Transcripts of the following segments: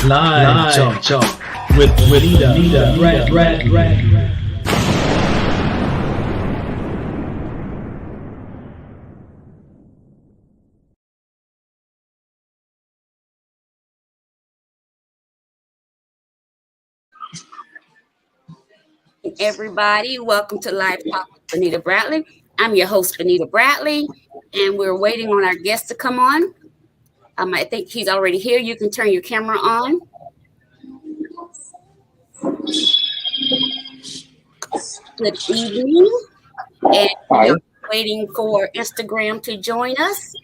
Live Jump with Nita Brad. Everybody, welcome to Live Talk with Benita Bradley. I'm your host, Benita Bradley, and we're waiting on our guest to come on. I think he's already here. You can turn your camera on. Good evening. And we're waiting for Instagram to join us.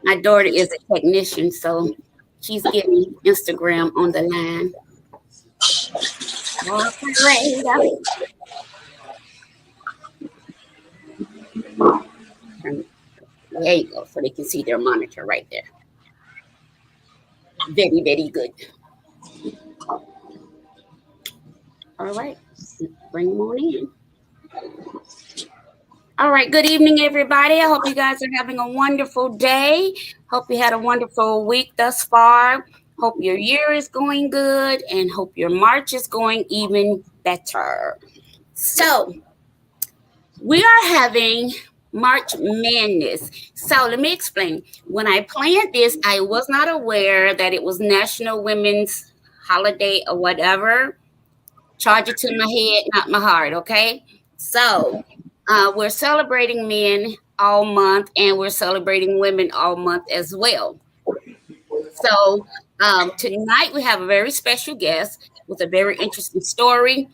My daughter is a technician, so she's getting Instagram on the line. There you go, so they can see their monitor right there. Very, very good. All right, bring them on in. All right, good evening, everybody. I hope you guys are having a wonderful day. Hope you had a wonderful week thus far. Hope your year is going good and hope your March is going even better. So, we are having March Madness. So let me explain. When I planned this, I was not aware that it was National Women's Holiday or whatever. Charge it to my head, not my heart, okay? So we're celebrating men all month and we're celebrating women all month as well. So tonight we have a very special guest with a very interesting story.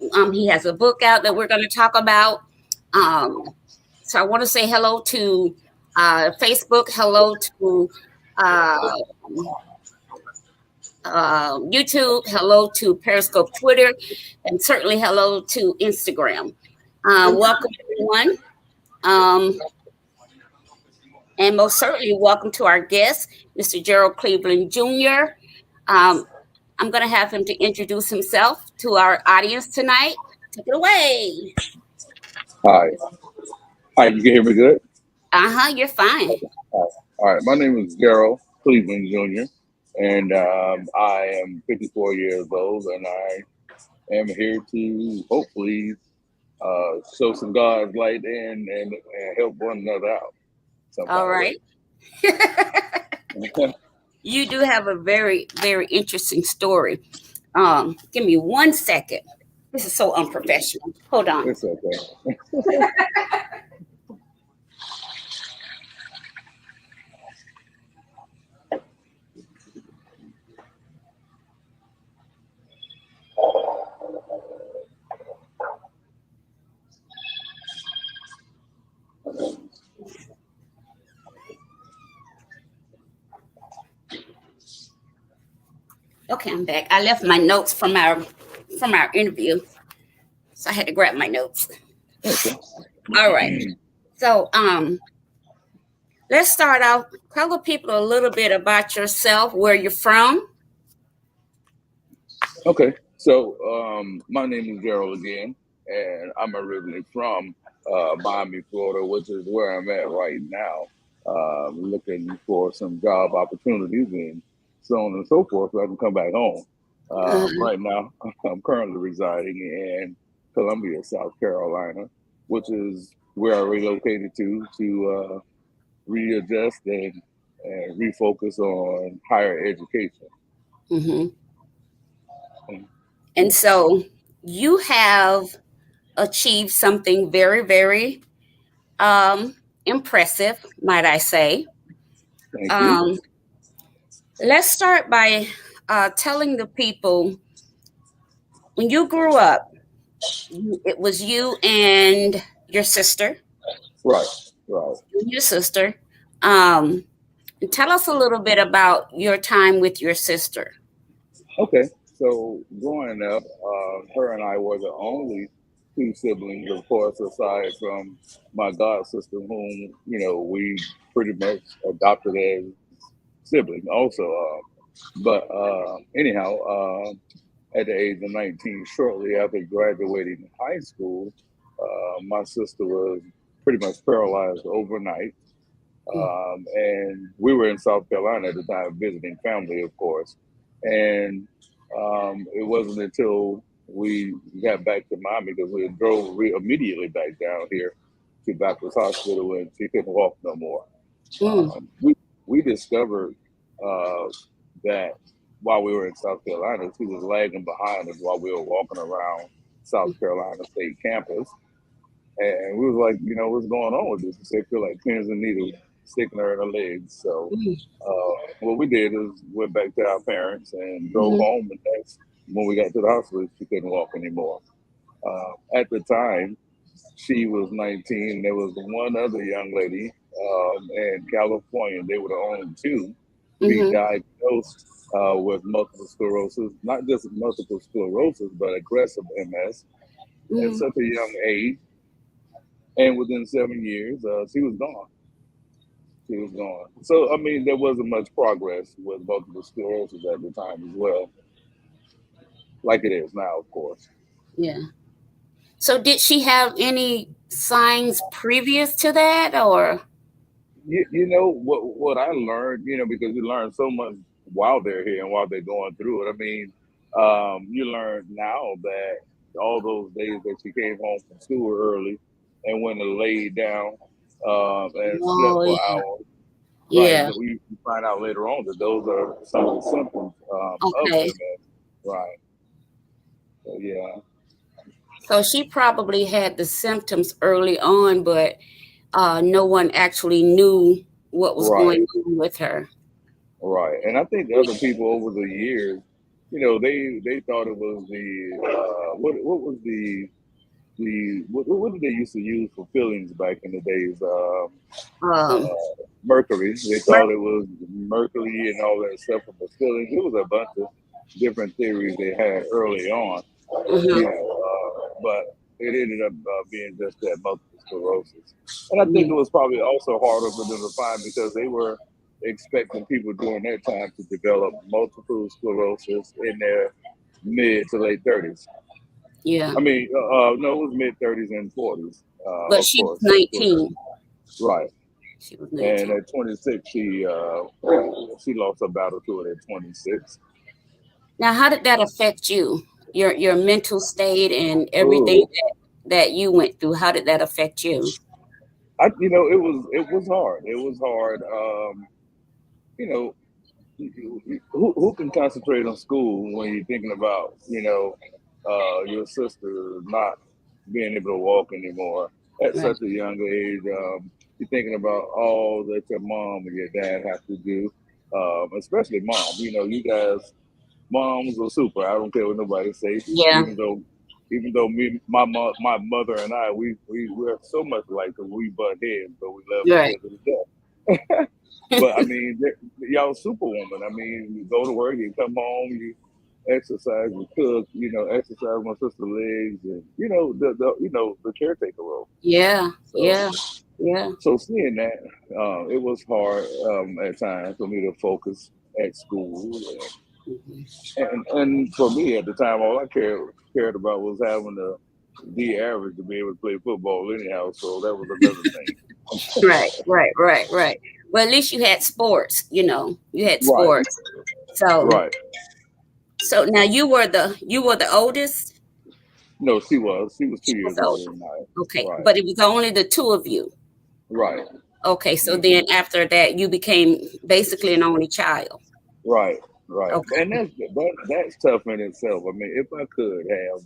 He has a book out that we're going to talk about. So I want to say hello to Facebook, hello to YouTube, hello to Periscope, Twitter, and certainly hello to Instagram. Welcome, everyone. And most certainly welcome to our guest, Mr. Jerrell Cleveland Jr. I'm going to have him to introduce himself to our audience tonight. Take it away. Hi. Hi, you can hear me good? You're fine. All right, my name is Jerrell Cleveland Jr., and I am 54 years old, and I am here to hopefully show some God's light and help one another out. All right. You do have a very, very interesting story. Give me 1 second. This is so unprofessional. Hold on. It's okay. Okay, I'm back. I left my notes from our interview, so I had to grab my notes. Okay. All right. So let's start out. Tell the people a little bit about yourself, where you're from. Okay. So my name is Jerrell again, and I'm originally from Miami, Florida, which is where I'm at right now, looking for some job opportunities and so on and so forth, so I can come back home. Uh, Right now, I'm currently residing in Columbia, South Carolina, which is where I relocated to readjust and refocus on higher education. mhm. And so you have achieved something very, very um, impressive, might I say. Thank you. Um, let's start by telling the people when you grew up, it was you and your sister, Right, right. you and your sister. Um, tell us a little bit about your time with your sister. Okay, so growing up, her and I were the only two siblings, of course, aside from my god sister, whom we pretty much adopted as siblings, also. But anyhow, at the age of 19, shortly after graduating high school, my sister was pretty much paralyzed overnight. And we were in South Carolina at the time, visiting family, of course. And it wasn't until we got back to Miami because we drove immediately back down here to Baptist Hospital, and she couldn't walk no more. Mm, We discovered uh, that while we were in South Carolina, she was lagging behind us while we were walking around South Carolina State campus. And we was like, what's going on with this? They feel like pins and needles sticking her in her legs. So mm, what we did is went back to our parents and drove mhm, home. And that's when we got to the hospital, she couldn't walk anymore. At the time, she was 19. There was one other young lady in California. They were the only two to be mhm, diagnosed with multiple sclerosis, not just multiple sclerosis, but aggressive MS at mhm. such a young age. And within 7 years, she was gone. She was gone. So, I mean, there wasn't much progress with multiple sclerosis at the time as well, like it is now, of course. Yeah. So did she have any signs previous to that or You know what I learned, because you learn so much while they're here and while they're going through it. I mean, you learn now that all those days that she came home from school early and went and laid down and slept oh for yeah. hours. Right. Yeah. We find out later on that those are some of the symptoms of Okay. MS. Right. So, yeah. So she probably had the symptoms early on, but no one actually knew what was Right. going on with her. Right. And I think other people over the years, they thought it was the what was what did they used to use for fillings back in the days? Um, Mercury. They thought it was mercury and all that stuff from the fillings. It was a bunch of different theories they had early on. mhm, But it ended up being just that multiple sclerosis. And I think yeah, it was probably also harder for them to find because they were expecting people during that time to develop multiple sclerosis in their mid to late 30s. yeah. I mean, no, it was mid 30s and 40s, But of she was course. 19. Right. She was And 19. at 26, she lost her battle to it at 26. Now, how did that affect you? Your mental state and everything Oh, that you went through. How did that affect you? it was hard. It was hard. You know, who can concentrate on school when you're thinking about, your sister not being able to walk anymore at Right. such a young age? You're thinking about all that your mom and your dad have to do, especially mom. You guys, moms are super. I don't care what nobody says, Yeah. even though my mother and I, we're so much alike because we butt heads, but we love each Right. other to death. But I mean, y'all superwoman. I mean, you go to work, you come home, you exercise, you cook, exercise my sister's legs, and the caretaker role. Yeah. So, Yeah. Yeah. so seeing that, it was hard at times for me to focus at school, Mhm. and for me at the time, all I cared about was having to be average to be able to play football anyhow. So that was another thing. Right. Right. Right. Right. Well, at least you had sports. You had Right, sports. So, right. so now you were the oldest. No, she was She 2 years was old. older than I. Okay, Right, but it was only the two of you. right. Okay, so Hmm. then after that, you became basically an only child. Right, right, Okay. and that's tough in itself. I mean, if I could have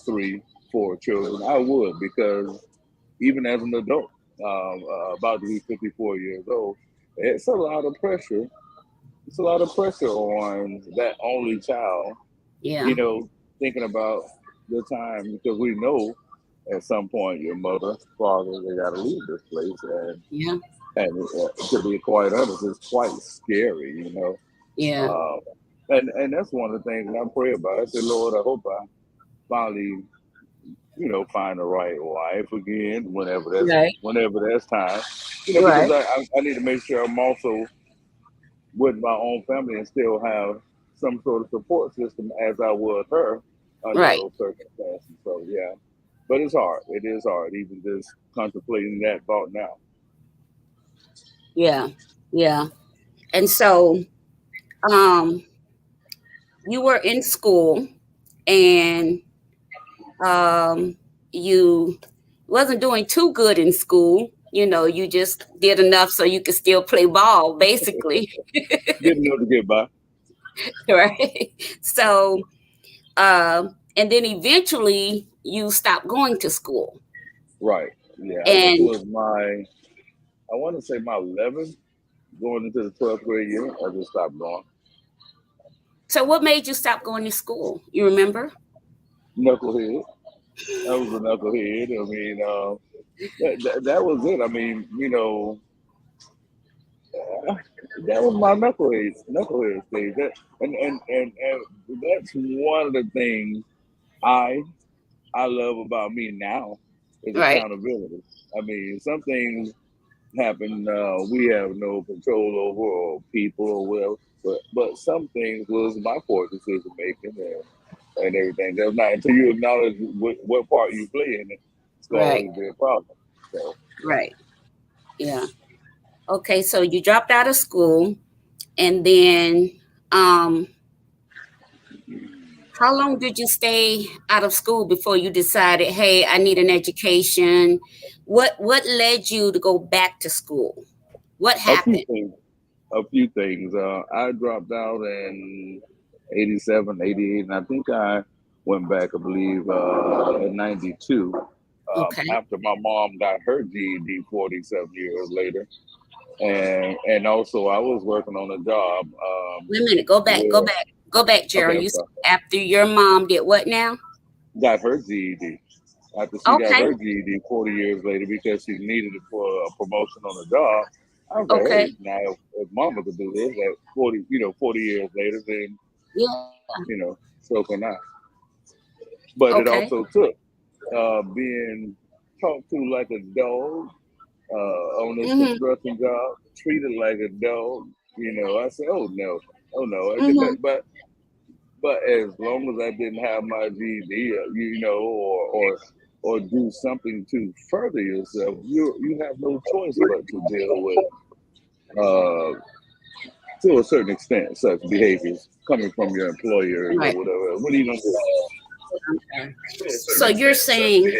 three, four children, I would, because even as an adult, about to be 54 years old, it's a lot of pressure. It's a lot of pressure on that only child. Yeah. You know, thinking about the time, because we know at some point your mother, father, they got to leave this place, Yeah. and to be quite honest, it's quite scary. Yeah. Uh, and that's one of the things that I pray about. I say, Lord, I hope I finally, find the right wife again Right. whenever that's time. Because Right. I need to make sure I'm also with my own family and still have some sort of support system as I was her under Right. those circumstances. So yeah, but it's hard. It is hard, even just contemplating that thought now. Yeah. Yeah. And so, um, you were in school, and um, you wasn't doing too good in school. You just did enough so you could still play ball, basically. Good enough to get by. Right. So, and then eventually you stopped going to school. Right. Yeah. This And was I want to say my 11th, going into the 12th grade year. I just stopped going. so, what made you stop going to school? You remember? Knucklehead. I was a knucklehead. I mean, that was it. I mean, that was my knucklehead stage. And that's one of the things I I love about me now is Right. accountability. I mean, some things happen we have no control over, or people or whatever. But some things was my poor decision making and everything. That's not until you acknowledge what part you play in it, it's gonna Right. always be a problem. So Right. Yeah. Okay. So you dropped out of school, and then, um, how long did you stay out of school before you decided, hey, I need an education? What led you to go back to school? What a few happened? things. A few things. I dropped out in 87, 88, and I think I went back, I believe, in 92, Okay. after my mom got her GED 47 years later. And also, I was working on a job Wait a minute. Go back. Go where, back. Go back, okay, Jerrell. I'm You sorry, said after your mom did what now? got her GED. After she got Okay. her GED 40 years later because she needed it for a promotion on the job, I was like, Okay. hey, now if mama could do this at 40 years later, then Yeah. so can I. But it Okay. also took being talked to like a dog on this Mhm. construction job, treated like a dog. I said, oh no, oh no. Mhm. But as long as I didn't have my GED, or do something to further yourself, you have no choice but to deal with, uh, to a certain extent, such behaviors coming from your employers or Right. whatever. What are you gonna do? Okay. So you're saying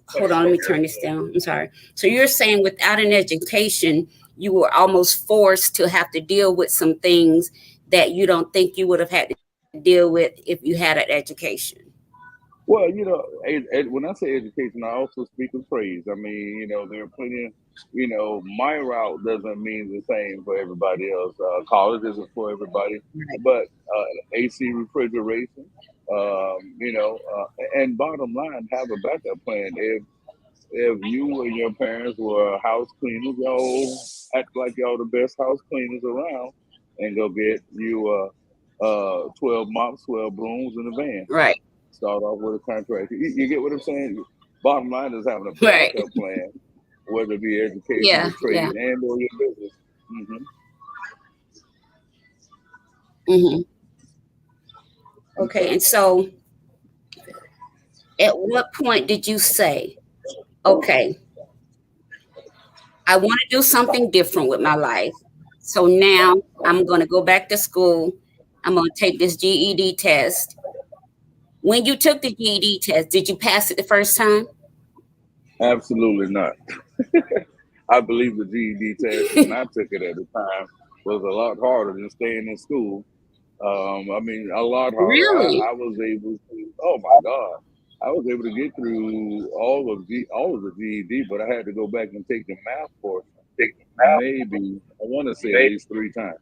hold on, let me turn this down. I'm sorry. So you're saying without an education, you were almost forced to have to deal with some things that you don't think you would have had to deal with if you had an education. Well, when I say education, I also speak of trades. I mean, there are plenty of, my route doesn't mean the same for everybody else. College isn't for everybody, Right. but AC refrigeration, and bottom line, have a backup plan. If you and your parents were house cleaners, y'all act like y'all the best house cleaners around, and go get you 12 mops, 12 brooms, in a van. Right. Start off with a contract. You get what I'm saying? Bottom line is having a Right. backup plan, whether it be education, Yeah. or Yeah. trade, and or your business. Hmm. Hmm. Okay. Okay. And so at what point did you say, okay, I want to do something different with my life? So now I'm going to go back to school. I'm going to take this GED test. When you took the GED test, did you pass it the first time? Absolutely not. I believe the GED test when I took it at the time was a lot harder than staying in school. I mean, a lot harder. Really? I was able to. Oh my God, I was able to get through all of the GED, but I had to go back and take the math portion. Maybe I want to say at least 3 times.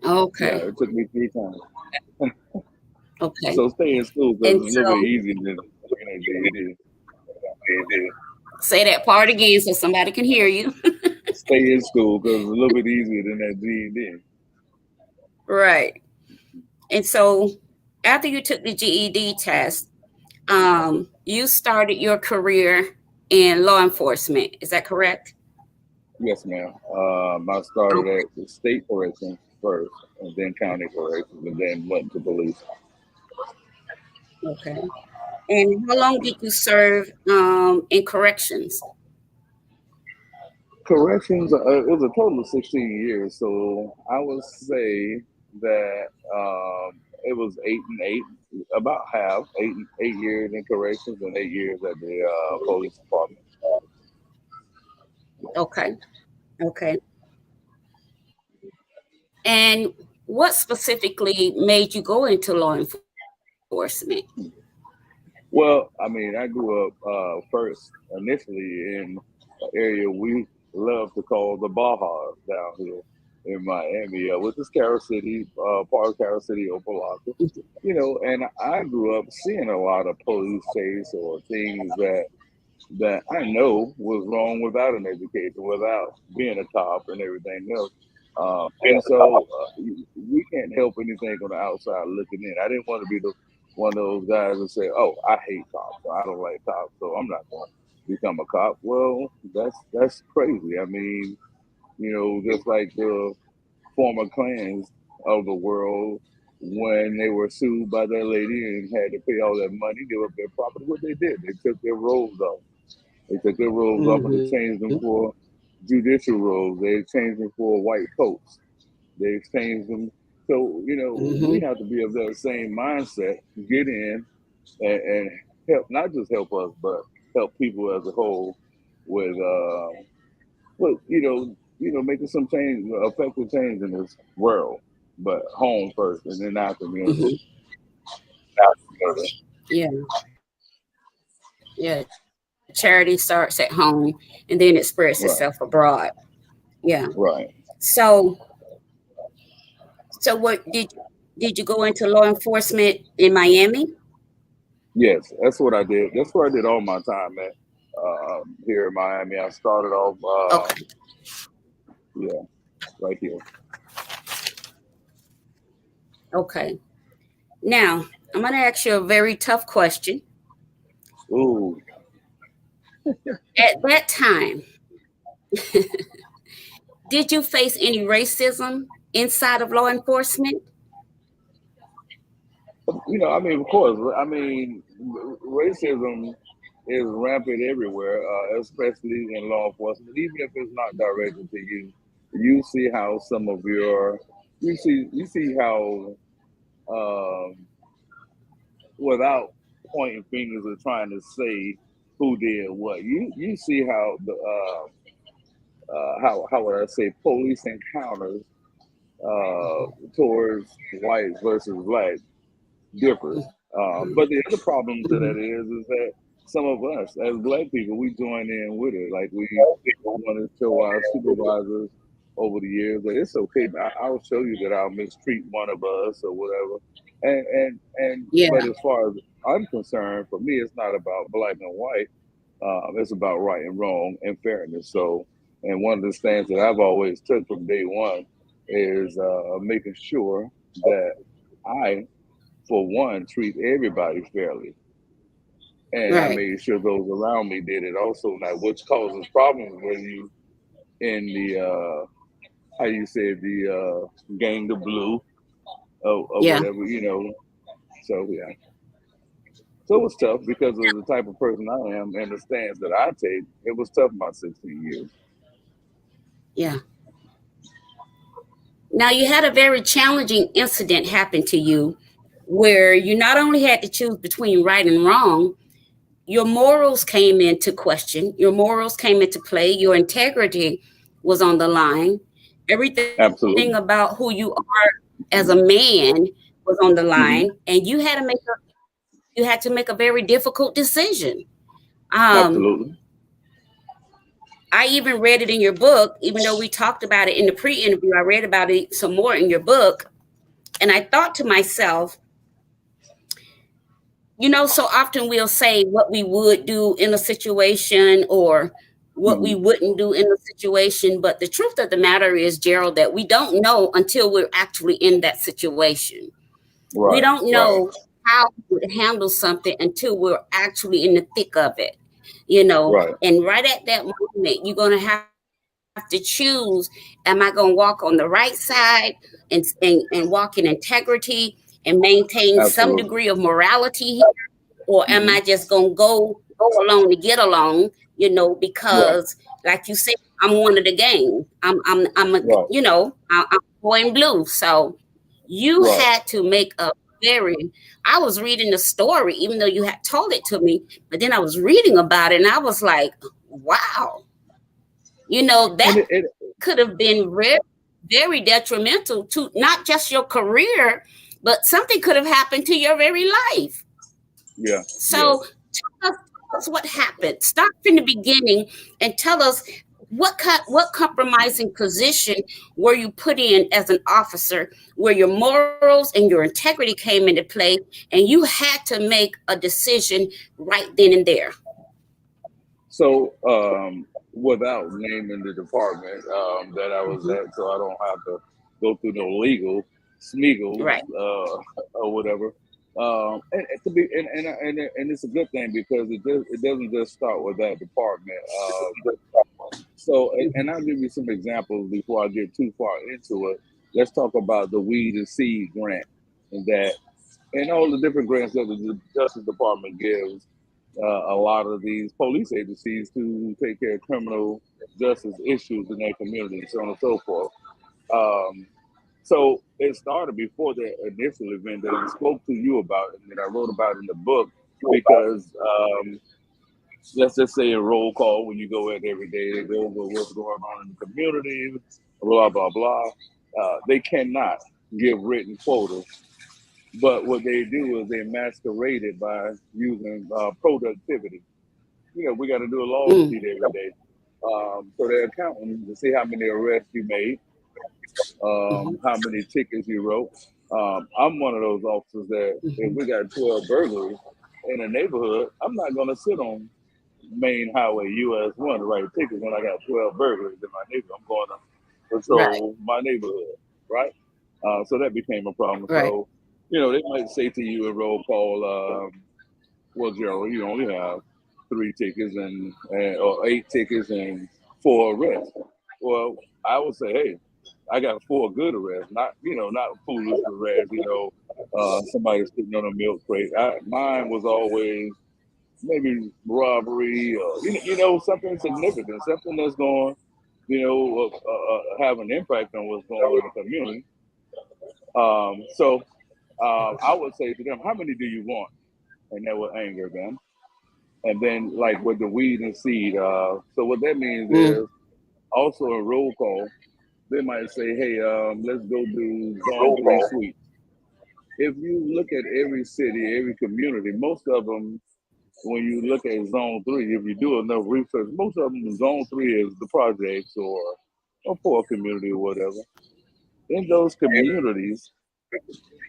Yeah, Okay. it took me 3 times. Okay. So stay in school because And it's a little bit so easier than taking a GED. say that part again so somebody can hear you. Stay in school because it's a little bit easier than that GED. Right. And so after you took the GED test, you started your career in law enforcement. Is that correct? Yes, ma'am. I started Okay. at the state corrections first, and then county corrections, and then went to police. Okay. And how long did you serve in corrections? Corrections, it was a total of 16 years. So I would say that it was 8 and 8, about half, 8 years in corrections and 8 years at the police department. Okay. Okay. And what specifically made you go into law enforcement? Well, I mean, I grew up first initially in an area we love to call the Baja down here in Miami, which is Carol City, part of Carol City, Opelika. And I grew up seeing a lot of police chase or things that I know was wrong without an education, without being a cop and everything else. And so we can't help anything on the outside looking in. I didn't want to be one of those guys that say, "Oh, I hate cops. Or I don't like cops, so I'm not going to become a cop." Well, that's crazy. I mean, just like the former clans of the world when they were sued by that lady and had to pay all that money, give up their property. What they did, they took their robes off. They took their robes off and they Mm-hmm. changed them for judicial robes. They changed them for white coats. They exchanged them. So, we Mm-hmm. have to be of that same mindset, get in and help, not just help us, but help people as a whole with, making some change, effective change in this world. But home first and then our community. Mm-hmm. Yeah. Yeah. Charity starts at home and then it spreads itself Right, abroad. Yeah. right. So what did you go into law enforcement in Miami? Yes, that's what I did. That's where I did all my time at here in Miami. I started off, Okay. yeah, right here. Okay. Now, I'm going to ask you a very tough question. Ooh, At that time, did you face any racism inside of law enforcement? I mean, of course. I mean, racism is rampant everywhere, especially in law enforcement. Even if it's not directed to you, you see how some of your, you see how um, without pointing fingers and trying to say who did what. You see how the how would I say police encounters towards white versus black differs. But the other problem to that is that some of us as black people, we join in with it. Like we want to show our supervisors over the years that it's okay. I'll show you that I'll mistreat one of us or whatever. And Yeah. but as far as I'm concerned, for me, it's not about black and white. It's about right and wrong and fairness. So, and one of the things that I've always took from day one is making sure that I, for one, treat everybody fairly. And I Right. made sure those around me did it also. Now, which causes problems when you in the, how you say, the gang the blue or Yeah. whatever, you know. So, yeah. So it was tough because of the type of person I am and the stance that I take. It was tough my 16 years. Yeah. Now, you had a very challenging incident happen to you where you not only had to choose between right and wrong, your morals came into question, your morals came into play, your integrity was on the line. Everything Absolutely. about who you are as a man was on the Hmm. line, and you had to make a very difficult decision. Um, Absolutely. I even read it in your book, even though we talked about it in the pre-interview. I read about it some more in your book, and I thought to myself, so often we'll say what we would do in a situation or what we Hmm. wouldn't do in a situation. But the truth of the matter is, Jerrell, that we don't know until we're actually in that situation. We Right. don't Right. know how we would handle something until we're actually in the thick of it. Right. And right at that moment, you're going to have to choose, am I going to walk on the right side and walk in integrity and maintain some degree Absolutely. of morality here, or am I Hmm. just gonna go along to get along? Right. Because like you said, I'm one of the gang. I'm a Right. I'm boy in blue. So you Right. had to make a very. I was reading the story, even though you had told it to me, but then I was reading about it, and I was like, wow, And that it could have been very, very detrimental to not just your career, but something could have happened to your very life. yeah. So Yes. tell us what happened. Start from the beginning and tell us what compromising position were you put in as an officer where your morals and your integrity came into play and you had to make a decision right then and there. So, without naming the department that I was Mhm. at, so I don't have to go through no legal smeagol Right. or whatever. And to be and it's a good thing because it doesn't just start with that department. So, and I'll give you some examples before I get too far into it. Let's talk about the Weed and Seed grant, and that and all the different grants that the Justice Department gives a lot of these police agencies to take care of criminal justice issues in their community, and so on and so forth. Um, so it started before the initial event that I spoke to you about and that I wrote about in the book because let's just say a roll call when you go in every day, they go over what's going on in the community, blah, blah, blah. They cannot give written quotas. But what they do is they masquerade it by using productivity. We got to do a log Mm. sheet every day. So they're counting to see how many arrests you made, Mhm. how many tickets you wrote. I'm one of those officers that if Mhm. we got 12 burglaries in a neighborhood, I'm not going to sit on main highway US 1 to write tickets when I got 12 burglaries in my neighborhood. I'm going to Right. patrol my neighborhood, right? So that became a problem. Right. So, they might say to you in roll call, well, Gerald, you only have 3 tickets and or 8 tickets and 4 arrests. Well, I would say, hey, I got 4 good arrests, not foolish arrests. Somebody sitting on a milk crate. Mine was always maybe robbery or something significant, something that's going, have an impact on what's going on in the community. So I would say to them, how many do you want? and that will anger them. And then, like with the weed and seed, so what that means is also a roll call. They might say, "Hey, let's go do Zone 3 sweep." If you look at every city, every community, most of them, when you look at Zone 3, if you do enough research, most of them Zone 3 is the projects or a poor community or whatever. In those communities,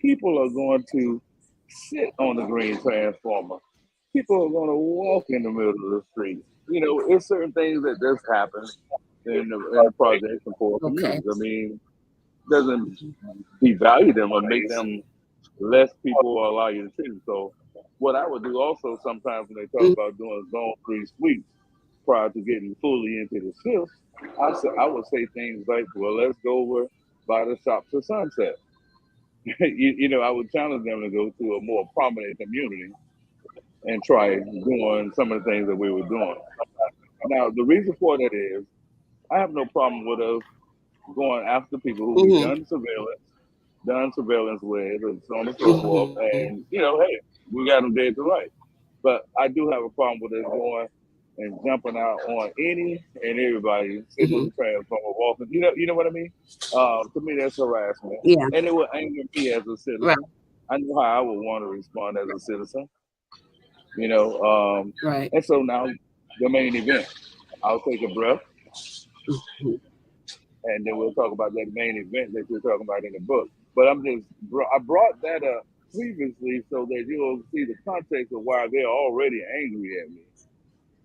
people are going to sit on the green transformer. People are going to walk in the middle of the street. You know, it's certain things that just happen in the projects and poor Okay. communities. I mean, doesn't devalue them or make them less people will allow you to treat them. So what I would do also sometimes when they talk about doing Zone 3 sweeps prior to getting fully into the shifts, I would say things like, well, let's go over by the shops at Sunset. You know, I would challenge them to go to a more prominent community and try doing some of the things that we were doing. Now, the reason for that is I have no problem with us going after people who we've done surveillance with, and so on and so forth. And, you know, hey, we got them dead to right. But I do have a problem with us going and jumping out on any and everybody, sitting on the transformer, walking. You know what I mean? To me, that's harassment. Yeah. And it would anger me as a citizen. Right. I know how I would want to respond as a citizen. You know, Right. and so now the main event. I'll take a breath, and then we'll talk about that main event that you're talking about in the book. But I brought that up previously so that you'll see the context of why they're already angry at me.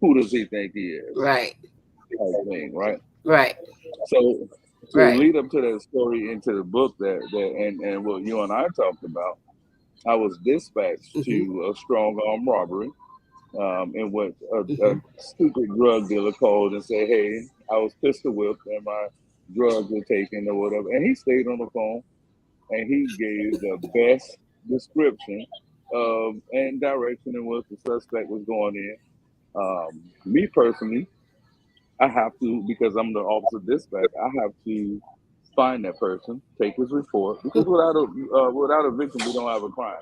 Who does he think he is? Right. Type thing, right? Right. So to Right. lead up to that story into the book and what you and I talked about, I was dispatched to a strong arm robbery in which a stupid drug dealer called and said, "Hey, I was pistol whipped and my drugs were taken or whatever." And he stayed on the phone and he gave the best description and direction in what the suspect was going in. Me personally, I have to, because I'm the officer dispatch, I have to find that person, take his report, because without a victim, we don't have a crime.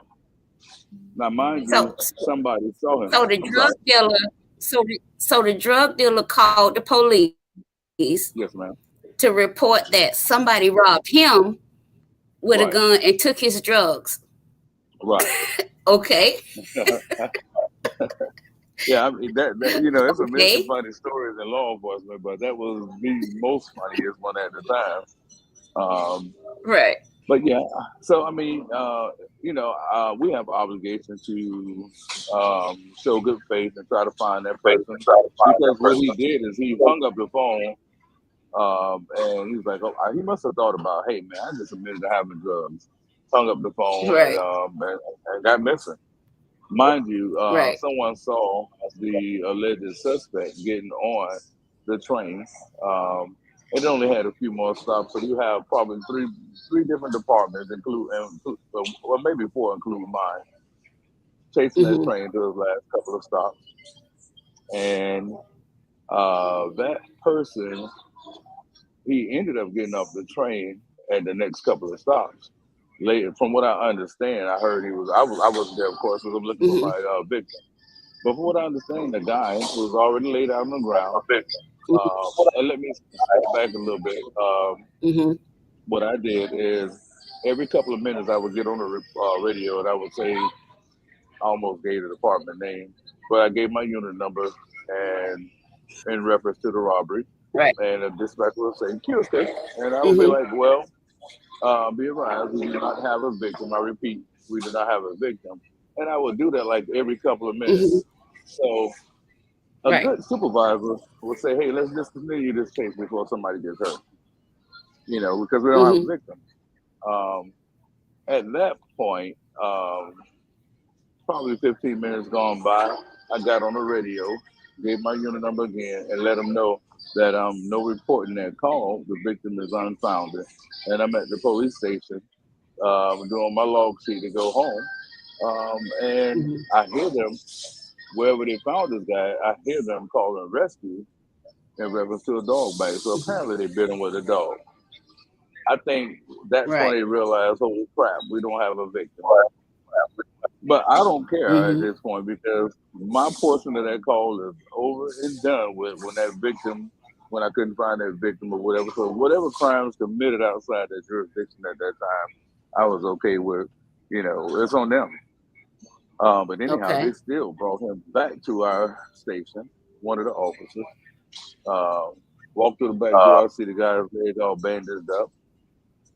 Now, mind you, somebody saw him. So the drug dealer, so the drug dealer called the police. Yes, ma'am. To report that somebody robbed him with a gun and took his drugs. Right. Okay. Yeah, I mean that you know, it's a million funny stories in law enforcement, but that was the most funniest one at the time. Right. But yeah, so I mean, you know, we have obligation to show good faith and try to find that person. Because what he did is he hung up the phone, and he was like, "Oh, he must have thought about, hey man, I just admitted to having drugs." Hung up the phone and got missing. Mind you, someone saw the alleged suspect getting on the train. It only had a few more stops, so you have probably three different departments, or maybe four, including mine, chasing that train to his last couple of stops. And that person, he ended up getting off the train at the next couple of stops. Later, from what I understand, I heard I wasn't there, of course, because I'm looking for my victim. But from what I understand, the guy was already laid out on the ground. And let me step back a little bit. What I did is every couple of minutes I would get on the radio and I would say, I almost gave the department name, but I gave my unit number and in reference to the robbery. Right. And the dispatcher would say, "Houston," and I would be like, "Well, be advised, we do not have a victim." I repeat, we do not have a victim. And I would do that like every couple of minutes. So a good supervisor would say, "Hey, let's discontinue this case before somebody gets hurt." You know, because we don't have a victim. At that point, probably 15 minutes gone by, I got on the radio, gave my unit number again, and let them know that no reporting that call. The victim is unfounded. And I'm at the police station doing my log sheet to go home. And I hear them, wherever they found this guy, I hear them calling rescue in reference to a dog bite. So apparently they bit him with a dog. I think that's when they realized, holy crap, we don't have a victim. But I don't care at Mm-hmm. this point because my portion of that call is over and done with when that victim, when I couldn't find that victim or whatever. So whatever crimes committed outside that jurisdiction at that time, I was okay with. It's on them. But anyhow, they Okay. still brought him back to our station. One of the officers uh, walked through the back door. I see the guy's leg all bandaged up,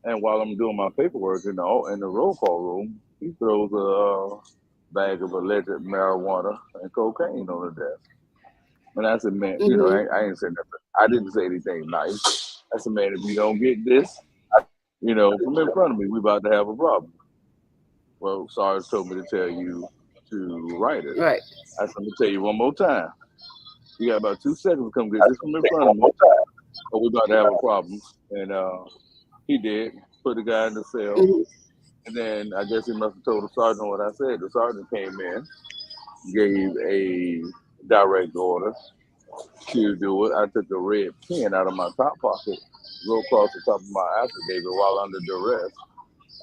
and while I'm doing my paperwork in the roll call room, he throws a bag of alleged marijuana and cocaine on the desk. And I said, man, Mm-hmm. I ain't said nothing. I didn't say anything nice. I said, man, if you don't get this, from in front of me, we about to have a problem. Well, Sarge told me to tell you to write it. Right. I said, let me tell you one more time. You got about 2 seconds to come get this from in front of me, or we about to have a problem. And he did, put the guy in the cell. Mm-hmm. And then I guess he must have told the sergeant what I said. The sergeant came in, gave a direct order to do it. I took a red pen out of my top pocket, wrote across the top of my affidavit while under duress.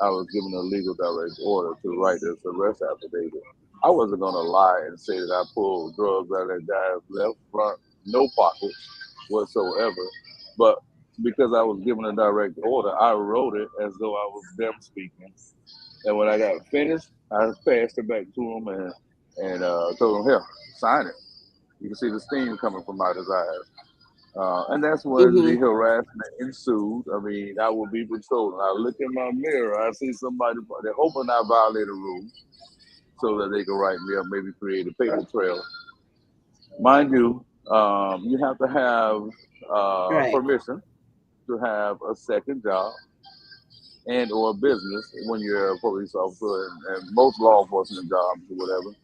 I was given a legal direct order to write this arrest affidavit. I wasn't going to lie and say that I pulled drugs out of that guy's left front, no pockets whatsoever. But because I was given a direct order, I wrote it as though I was them speaking. And when I got finished, I passed it back to him and told him, here, sign it. You can see the steam coming from out his eyes. And that's when the Mm-hmm. harassment ensued. I mean, I would be patrolling. I look in my mirror, I see somebody, they're hoping I violate a rule so that they can write me up, maybe create a paper trail. Mind you, you have to have Right. permission to have a second job and or business when you're a police officer and most law enforcement jobs or whatever.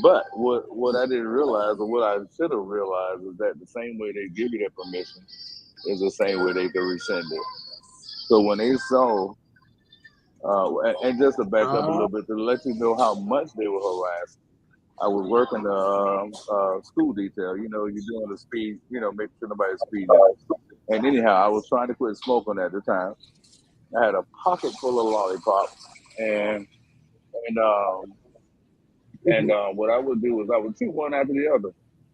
But what I didn't realize or what I should have realized is that the same way they give you that permission is the same way they can rescind it. So when they saw, and just to back up a Oh. little bit to let you know how much they were harassed, I was working the school detail. You're doing the speed, making sure nobody's speeding. And anyhow, I was trying to quit smoking at the time. I had a pocket full of lollipops, and what I would do is I would chew one after the other,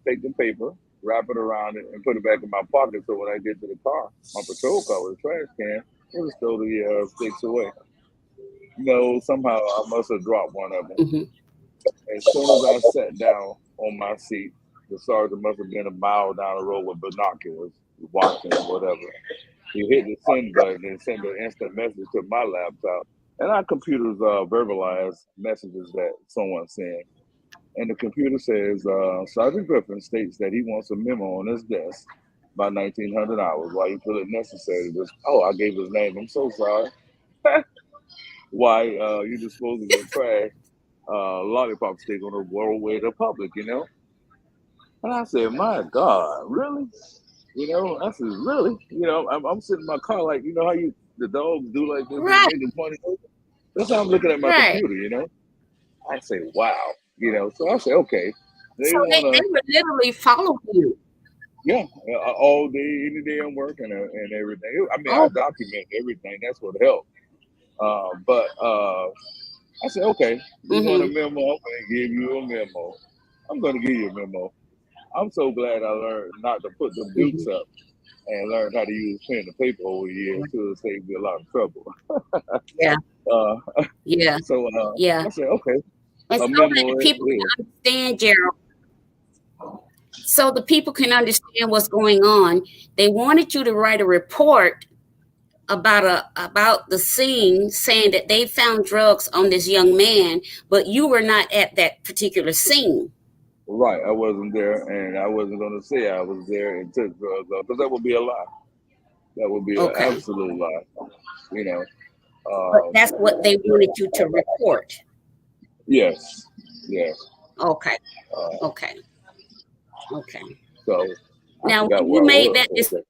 take the paper, wrap it around it, and put it back in my pocket. So when I get to the car, my patrol car with a trash can, it was throw the sticks away. Somehow I must have dropped one of them. Mm-hmm. As soon as I sat down on my seat, the sergeant must have been a mile down the road with binoculars, watching or whatever. He hit the send button and sent an instant message to my laptop. And our computers verbalize messages that someone sent. And the computer says Sergeant Griffin states that he wants a memo on his desk by 1900 hours. Why you feel it necessary? I gave his name. I'm so sorry. Why you disposing of trash lollipop stick on the roadway to the public? And I said, my God, really? I said, really? I'm sitting in my car like, how the dogs do like this and Right. they just point it over. That's how I'm looking at my Right. computer. I say, wow. So I say, okay, they So they want to, were literally following you. yeah, all day, any day I'm working and everything. I mean, I Oh. document everything. That's what helped. But I said, okay, you want a Mm-hmm. memo? I'm going to give you a memo. I'm going to give you a memo. I'm so glad I learned not to put them Mm-hmm. dukes up and learned how to use pen and paper over the years to have saved me a lot of trouble. Yeah. Uh, Yeah. so Yeah. I said, okay, And a so that memo the it people is. can understand, Jerrell, so the people can understand what's going on, they wanted you to write a report about the scene, saying that they found drugs on this young man, but you were not at that particular scene. Right, I wasn't there, and I wasn't going to say I was there and took drugs because that would be a lie. That would be an Okay. absolute lie. You know. But that's what they wanted you to report. Yes, yes. Okay. Uh, Okay. Okay. so I Now, forgot where I was for a second.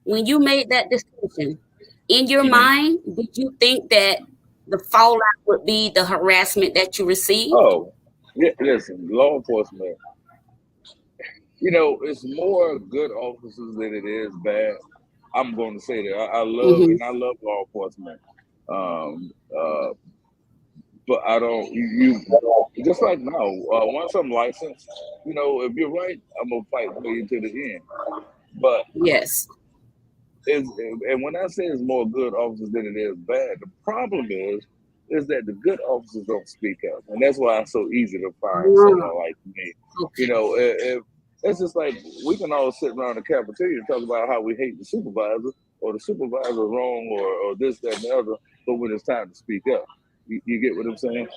when you made that decision, in your Mhm. mind, did you think that the fallout would be the harassment that you received? Oh, yeah, listen, law enforcement. It's more good officers than it is bad. I'm going to say that I love Mm-hmm. and I love law enforcement. Um, uh, but I don't. You just like now. Once I'm licensed, if you're right, I'm gonna fight for you to the end. But Yes. is and when I say it's more good officers than it is bad, the problem is that the good officers don't speak up, and that's why it's so easy to find Mm, someone like me. okay. If it's just like we can all sit around the cafeteria and talk about how we hate the supervisor or the supervisor wrong or this, that, and the other, but when it's time to speak up, you get what I'm saying?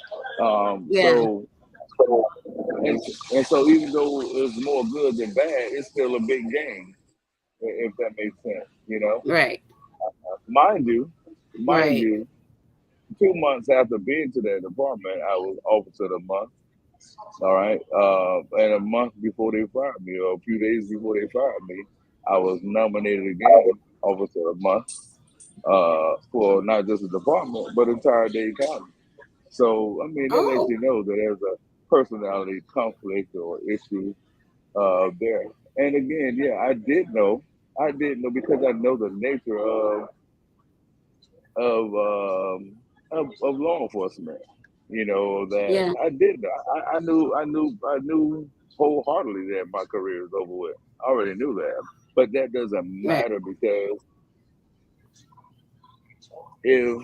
Yeah. And, and so even though it's more good than bad, it's still a big game, if that makes sense. Right. Mind you, mind Right. you, 2 months after being to that department, I was officer of the month. All right, and a month before they fired me, or a few days before they fired me, I was nominated again officer of the month for not just the department but entire Dade County. So I mean that lets Oh. you know that there's a personality conflict or issue there. And again, yeah, I did know because I know the nature of of law enforcement. That Yeah. I did. I knew wholeheartedly that my career is over with. I already knew that, but that doesn't Right. matter because if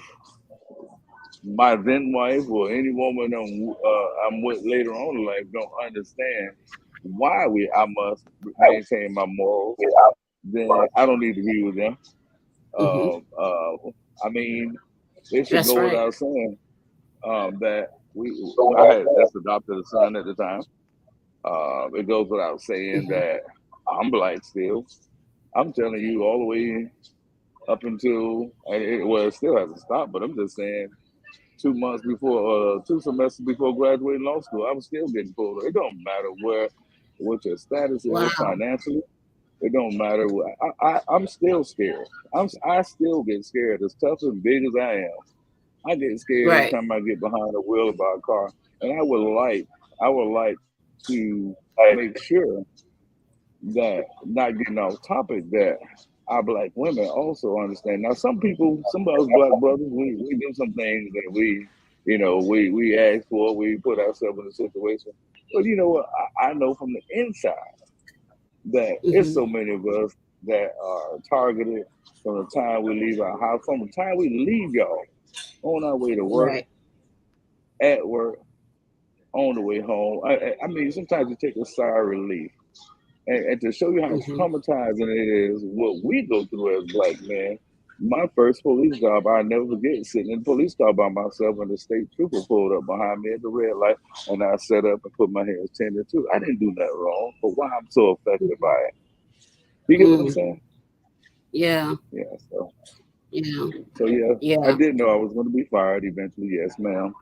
my then wife or any woman I'm with later on in life don't understand why I must maintain my morals, then I don't need to be with them. Hmm. I mean, it should That's go right. without saying that I had just adopted a son at the time. It goes without saying Hmm. that I'm black still. I'm telling you all the way up until, well, it still hasn't stopped, but I'm just saying 2 months before, 2 semesters before graduating law school, I was still getting pulled. It don't matter what your status is Wow. financially. It don't matter. I'm still scared. I still get scared. As tough and big as I am, I get scared every Right. time I get behind the wheel of a car. And I would like to make sure that, not getting off topic, that our black women also understand. Now, some of us black brothers, we do some things that we ask for, we put ourselves in a situation. But you know what? I know from the inside that it's Hmm. so many of us that are targeted from the time we leave our house, from the time we leave y'all, on our way to work, Right. at work, on the way home. I mean, sometimes you take a sigh of relief. And to show you how Hmm. traumatizing it is, what we go through as black men. My first police job, I never forget, sitting in the police car by myself, and the state trooper pulled up behind me at the red light, and I sat up and put my hands 10 to 2. I didn't do nothing wrong, but why I'm so affected by it? You get what I'm Mm. saying? Yeah. Yeah. So, Yeah. so yeah, I Yeah. did know I was going to be fired eventually. Yes, ma'am.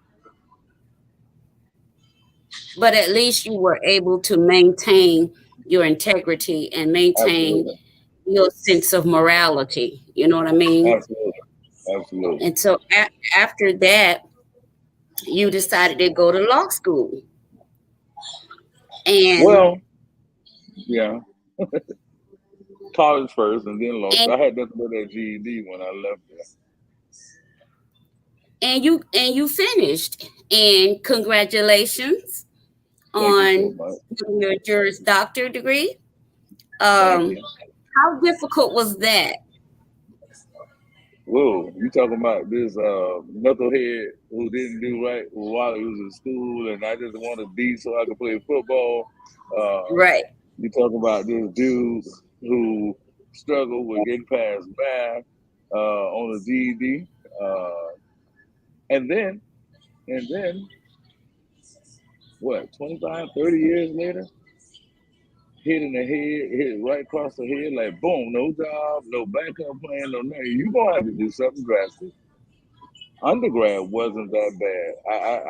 But at least you were able to maintain your integrity and maintain Absolutely, your sense of morality. You know what I mean? absolutely, absolutely. And so after that, you decided to go to law school. And Well, yeah, college first, and then law and school. I had nothing but that GED when I left there. and you finished. And congratulations Thank you so on much. getting your Juris Doctor degree. Thank Um, you. how difficult was that? Whoa, you talking about this knucklehead who didn't do right while he was in school, and I just wanted B so I could play football. Right. You talking about this dude who struggled with getting past math on the GED, uh, and then what? 25, 30 years later, hit in the head, hit right across the head, like boom, no job, no backup plan, no nothing. You gonna have to do something drastic. Undergrad wasn't that bad.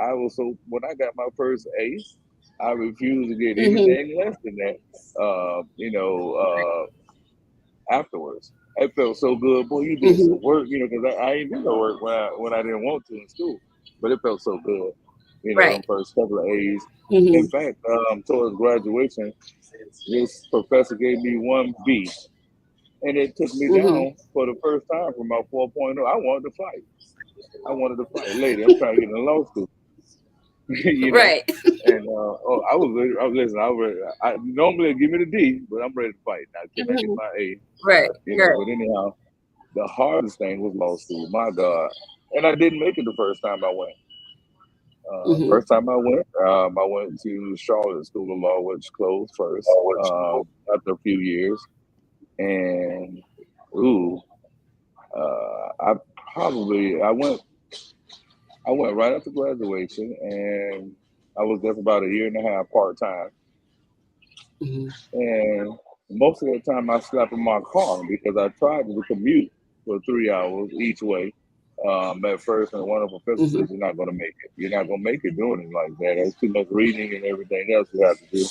I was so when I got my first ace, I refused to get Hmm. anything less than that. Afterwards, it felt so good. Boy, you did Hmm. some work, because I ain't do no work when I didn't want to in school, but it felt so good. Them Right. first couple of A's. In Hmm. fact, towards graduation, this professor gave me one B, and it took me Hmm. down for the first time from my 4.0. I wanted to fight. I wanted to fight. Lady, I'm trying to get into law school. you know. Right. And I was listen. I normally give me the D, but I'm ready to fight now. Can I get Mhm. my A? Right. You know. Right. But anyhow, the hardest thing was law school. My God, and I didn't make it the first time I went. Mm-hmm. First time I went to Charlotte School of Law, which closed first after a few years. And ooh, I probably I went right after graduation, and I was there for about a year and a half part time. Mm-hmm. And most of the time I slept in my car because I tried to commute for 3 hours each way. At first, and one of the professors Mm-hmm. says, "You're not going to make it. You're not going to make it doing it like that. There's too much reading and everything else you have to do."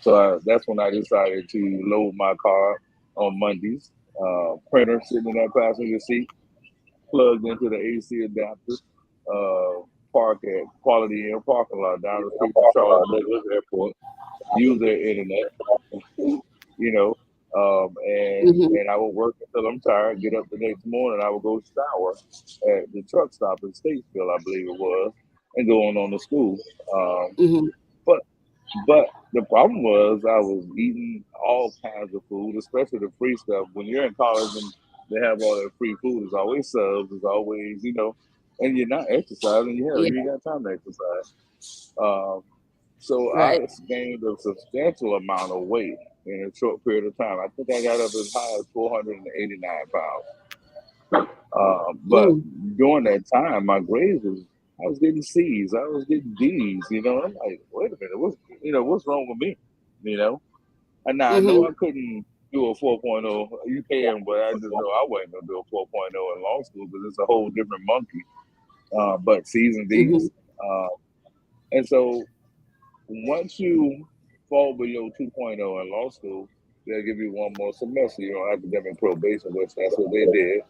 So that's when I decided to load my car on Mondays. Printer sitting in that passenger seat, plugged into the AC adapter. Park at Quality Inn parking lot down the street from Charles Douglas Airport. Use their internet, you know. Mm-hmm. And I would work until I'm tired, get up the next morning, I would go shower at the truck stop in Statesville, I believe it was, and go on to school. Um, Mm-hmm. but but the problem was I was eating all kinds of food, especially the free stuff. When you're in college and they have all that free food, there's always subs, there's always, and you're not exercising. Hell, Yeah. you ain't got time to exercise. Um, so Right. I gained a substantial amount of weight in a short period of time. I think I got up as high as 489 pounds. But Mm. during that time, my grades I was getting C's, I was getting D's. I'm like, wait a minute, what's wrong with me? You know, and now I know Mm-hmm. I couldn't do a 4.0. You can, but I just know I wasn't gonna do a 4.0 in law school because it's a whole different monkey. But C's and Mm-hmm. D's, and so once you fall below 2.0 in law school, they'll give you one more semester. You're on academic probation, which that's what they did.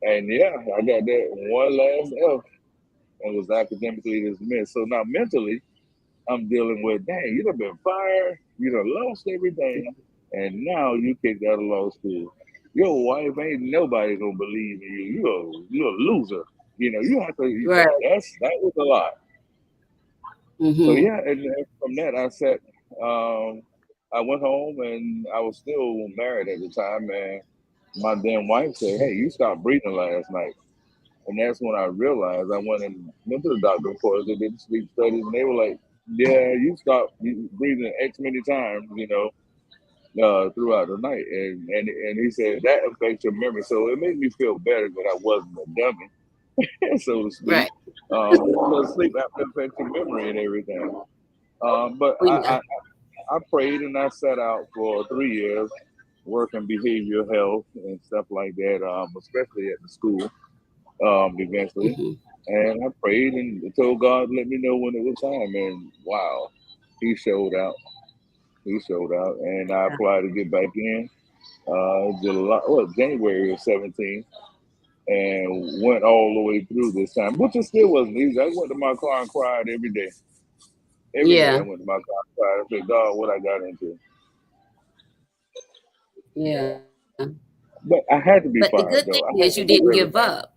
And yeah, I got that one last F and was academically dismissed. So now mentally, I'm dealing with, dang, you done been fired, you done lost everything, and now you kicked out of law school. Your wife ain't nobody gonna believe in you. You're a loser. You have to. Right. That was a lot. So Mm-hmm. yeah, and from that I said, um, I went home and I was still married at the time, and my then wife said, "Hey, you stopped breathing last night," and that's when I realized. I went to the doctor, of course. They did sleep studies, and they were like, "Yeah, you stopped breathing X many times, throughout the night," and he said that affects your memory. So it made me feel better that I wasn't a dummy, so to speak. Right. Because sleep after affects your memory and everything. But Oh, yeah. I prayed and I sat out for 3 years working behavioral health and stuff like that, especially at the school, eventually. Mm-hmm. And I prayed and told God, let me know when it was time. And wow, He showed out. He showed out. And I applied to get back in January of 17 and went all the way through this time, which it still wasn't easy. I went to my car and cried every day. Every day I Yeah. went to my car and cried. I said, God, what I got into. Yeah. But I had to But be the good fired thing though. I is you had to do didn't give everything. up.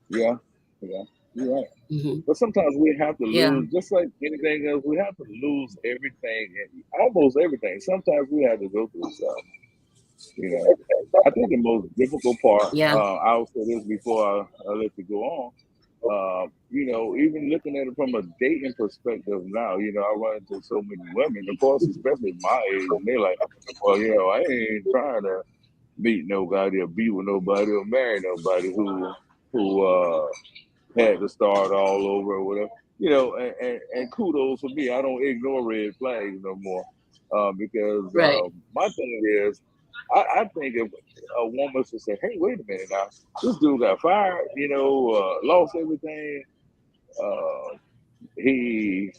Yeah, yeah, you're right. Mm-hmm. But sometimes we have to Yeah. lose, just like anything else. We have to lose everything, and almost everything. Sometimes we have to go through stuff. You know, I think the most difficult part. Yeah. I'll say this before I let you go on. Even looking at it from a dating perspective now, I run into so many women, of course, especially my age, and they're like, "Well, I ain't trying to meet nobody or be with nobody or marry nobody who had to start all over or whatever." And kudos for me. I don't ignore red flags no more because Right. my thing is, I think if a woman should say, "Hey, wait a minute now, this dude got fired, lost everything. Uh, he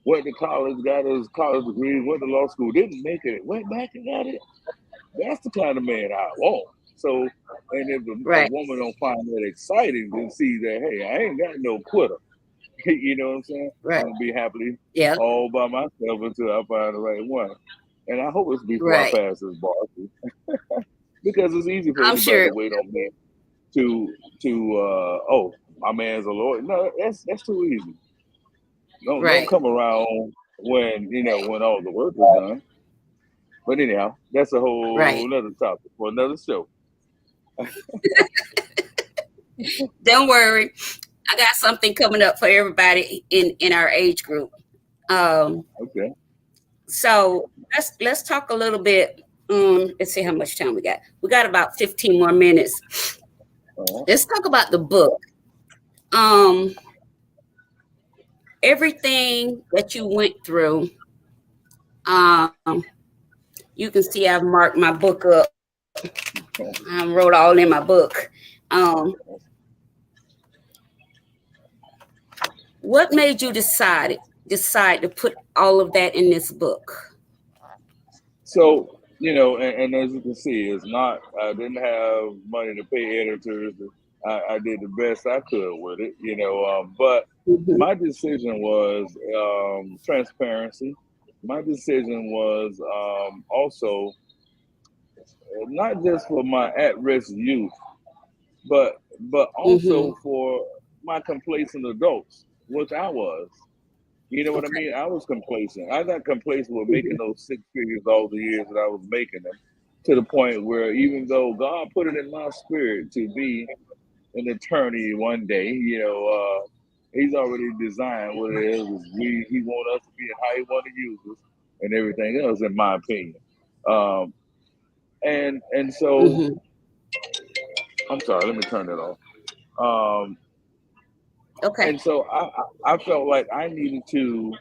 went to college, got his college degree, went to law school, didn't make it, went back and got it." That's the kind of man I want. So, and if a Right. woman don't find that exciting, then see that, hey, I ain't got no quitter. You know what I'm saying? Right. I'm gonna be happily Yeah. all by myself until I find the right one. And I hope it's before I Right. pass this bar, because it's easy for I'm anybody sure. to wait on me. oh, my man's a lawyer. No, that's too easy. Don't Right. come around when all the work is done. But anyhow, that's a whole Right. another topic for another show. Don't worry. I got something coming up for everybody in our age group. Um, Okay. so let's talk a little bit. Let's see how much time we got. We got about 15 more minutes. Uh-huh. Let's talk about the book. Um, Everything that you went through. Um, you can see I've marked my book up. I wrote all in my book. Um, what made you decide to put all of that in this book? So, and as you can see, it's not, I didn't have money to pay editors. I did the best I could with it, but Mhm. my decision was transparency. My decision was also not just for my at-risk youth, but Mhm. also for my complacent adults, which I was. You know what I Okay. mean? I was complacent. I got complacent with making Mhm. those six figures all the years that I was making them, to the point where even though God put it in my spirit to be an attorney one day, He's already designed what it is. He want us to be how He want to use us and everything else, in my opinion. Um, and so Mhm. I'm sorry. Let me turn it off. Um, Okay. and so I felt like I needed to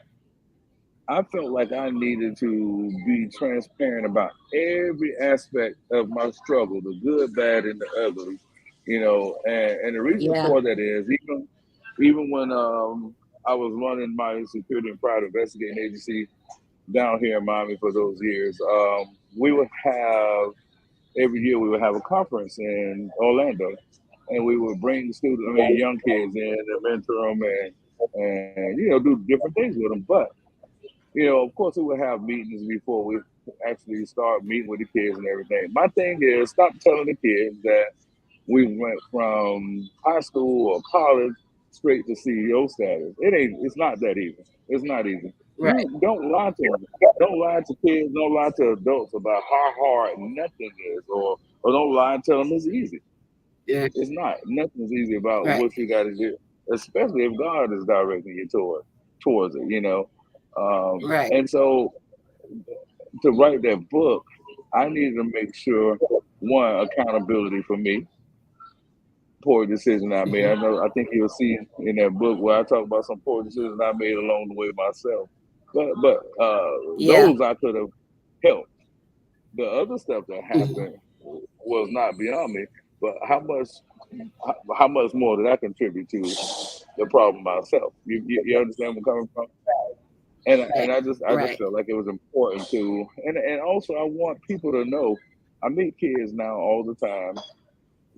be transparent about every aspect of my struggle, the good, bad, and the ugly. And the reason Yeah. for that is even when I was running my security and private investigating agency down here in Miami for those years, we would have every year we would have a conference in Orlando, and we would bring young kids in and mentor them and do different things with them. But of course, we would have meetings before we actually start meeting with the kids and everything. My thing is, stop telling the kids that we went from high school or college straight to CEO status. It ain't. It's not that easy. It's not easy. Right. You don't lie to them. Don't lie to kids. Don't lie to adults about how hard nothing is, or don't lie and tell them it's easy. Yeah. It's not. Nothing's easy about Right. what you got to do, especially if God is directing you towards it. Right. And so to write that book, I needed to make sure one accountability for me, poor decision I made. Mhm. I think you'll see in that book where I talk about some poor decisions I made along the way myself. But Yeah. those I could have helped. The other stuff that Mhm. happened was not beyond me. But how much more did I contribute to the problem myself? You understand where I'm coming from? And Right. I just Right. felt like it was important to, and also I want people to know. I meet kids now all the time.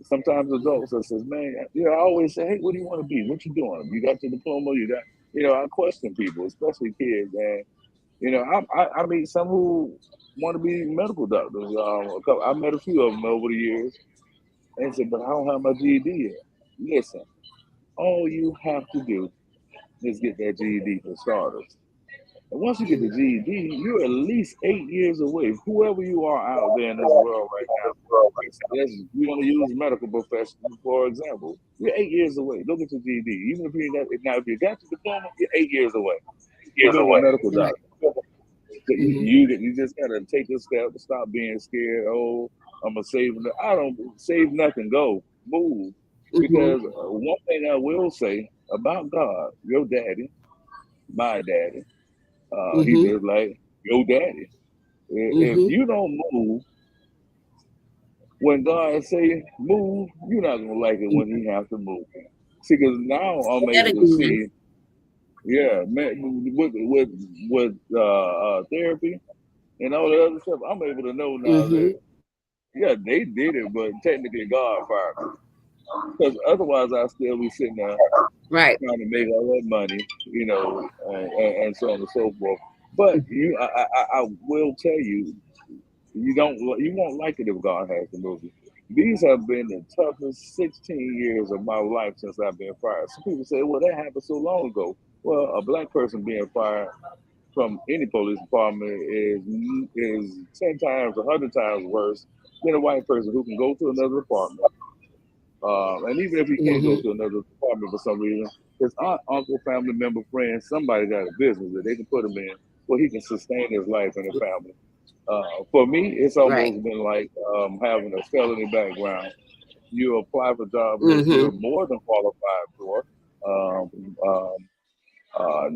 Sometimes adults that says, "Man, I always say, hey, what do you want to be? What you doing? You got your diploma? You got?" I question people, especially kids, and I meet some who want to be medical doctors. I met a few of them over the years, and said, "But I don't have my GED yet." Listen, all you have to do is get that GED for starters. And once you get the Mhm. GED, you're at least 8 years away. Whoever you are out there in this world right now, we're going to use medical professionals for example. You're 8 years away. Go get your GED. Even if you got now, if you got your diploma, you're 8 years away to being a medical Right. doctor. So Mhm. you just gotta take a step to stop being scared. Oh, I'm gonna save. I don't save nothing. Go move. Mhm. Because one thing I will say about God, your daddy, my daddy, he Mhm. just like your daddy. If Mhm. you don't move when God say move, you're not gonna like it when He has to move. See, because now I'm Say that able to again. see, yeah, man, with therapy and all the other stuff, I'm able to know now that Mhm. yeah, they did it, but technically God fired me. Because otherwise, I'd still be sitting there Right. trying to make all that money, and so on and so forth. But I will tell you, you won't like it if God has to move you. These have been the toughest 16 years of my life since I've been fired. Some people say, well, that happened so long ago. Well, a black person being fired from any police department is 10 times, 100 times worse than a white person who can go to another department. And even if he can't go Mm-hmm. to another department for some reason, his aunt, uncle, family member, friend, somebody got a business that they can put him in where he can sustain his life and his family. For me, it's Right. almost been like having a felony background. You apply for jobs that you're Mm-hmm. more than qualified for, um, um, uh,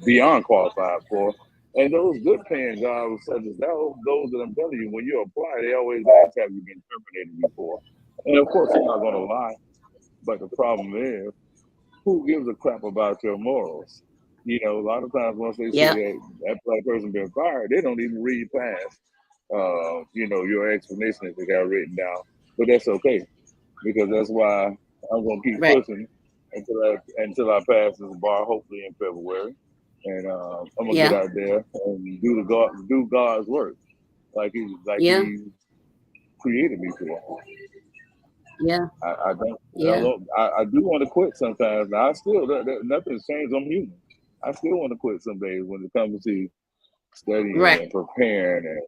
beyond qualified for. And those good paying jobs, such as those that I'm telling you, when you apply, they always ask, have you been terminated before? And of course, I'm not going to lie, but the problem is, who gives a crap about your morals? You know, a lot of times once they see Yep. that black person been fired, they don't even read past, your explanation that they got written down. But that's okay because that's why I'm gonna keep Right. pushing until I pass this bar, hopefully in February, and I'm gonna get Yeah. out there and do God's work Yeah. he created me for. Yeah. I don't, Yeah. I do want to quit sometimes. Now, I still nothing's changed. I'm human. I still want to quit some days when it comes to studying Right. and preparing and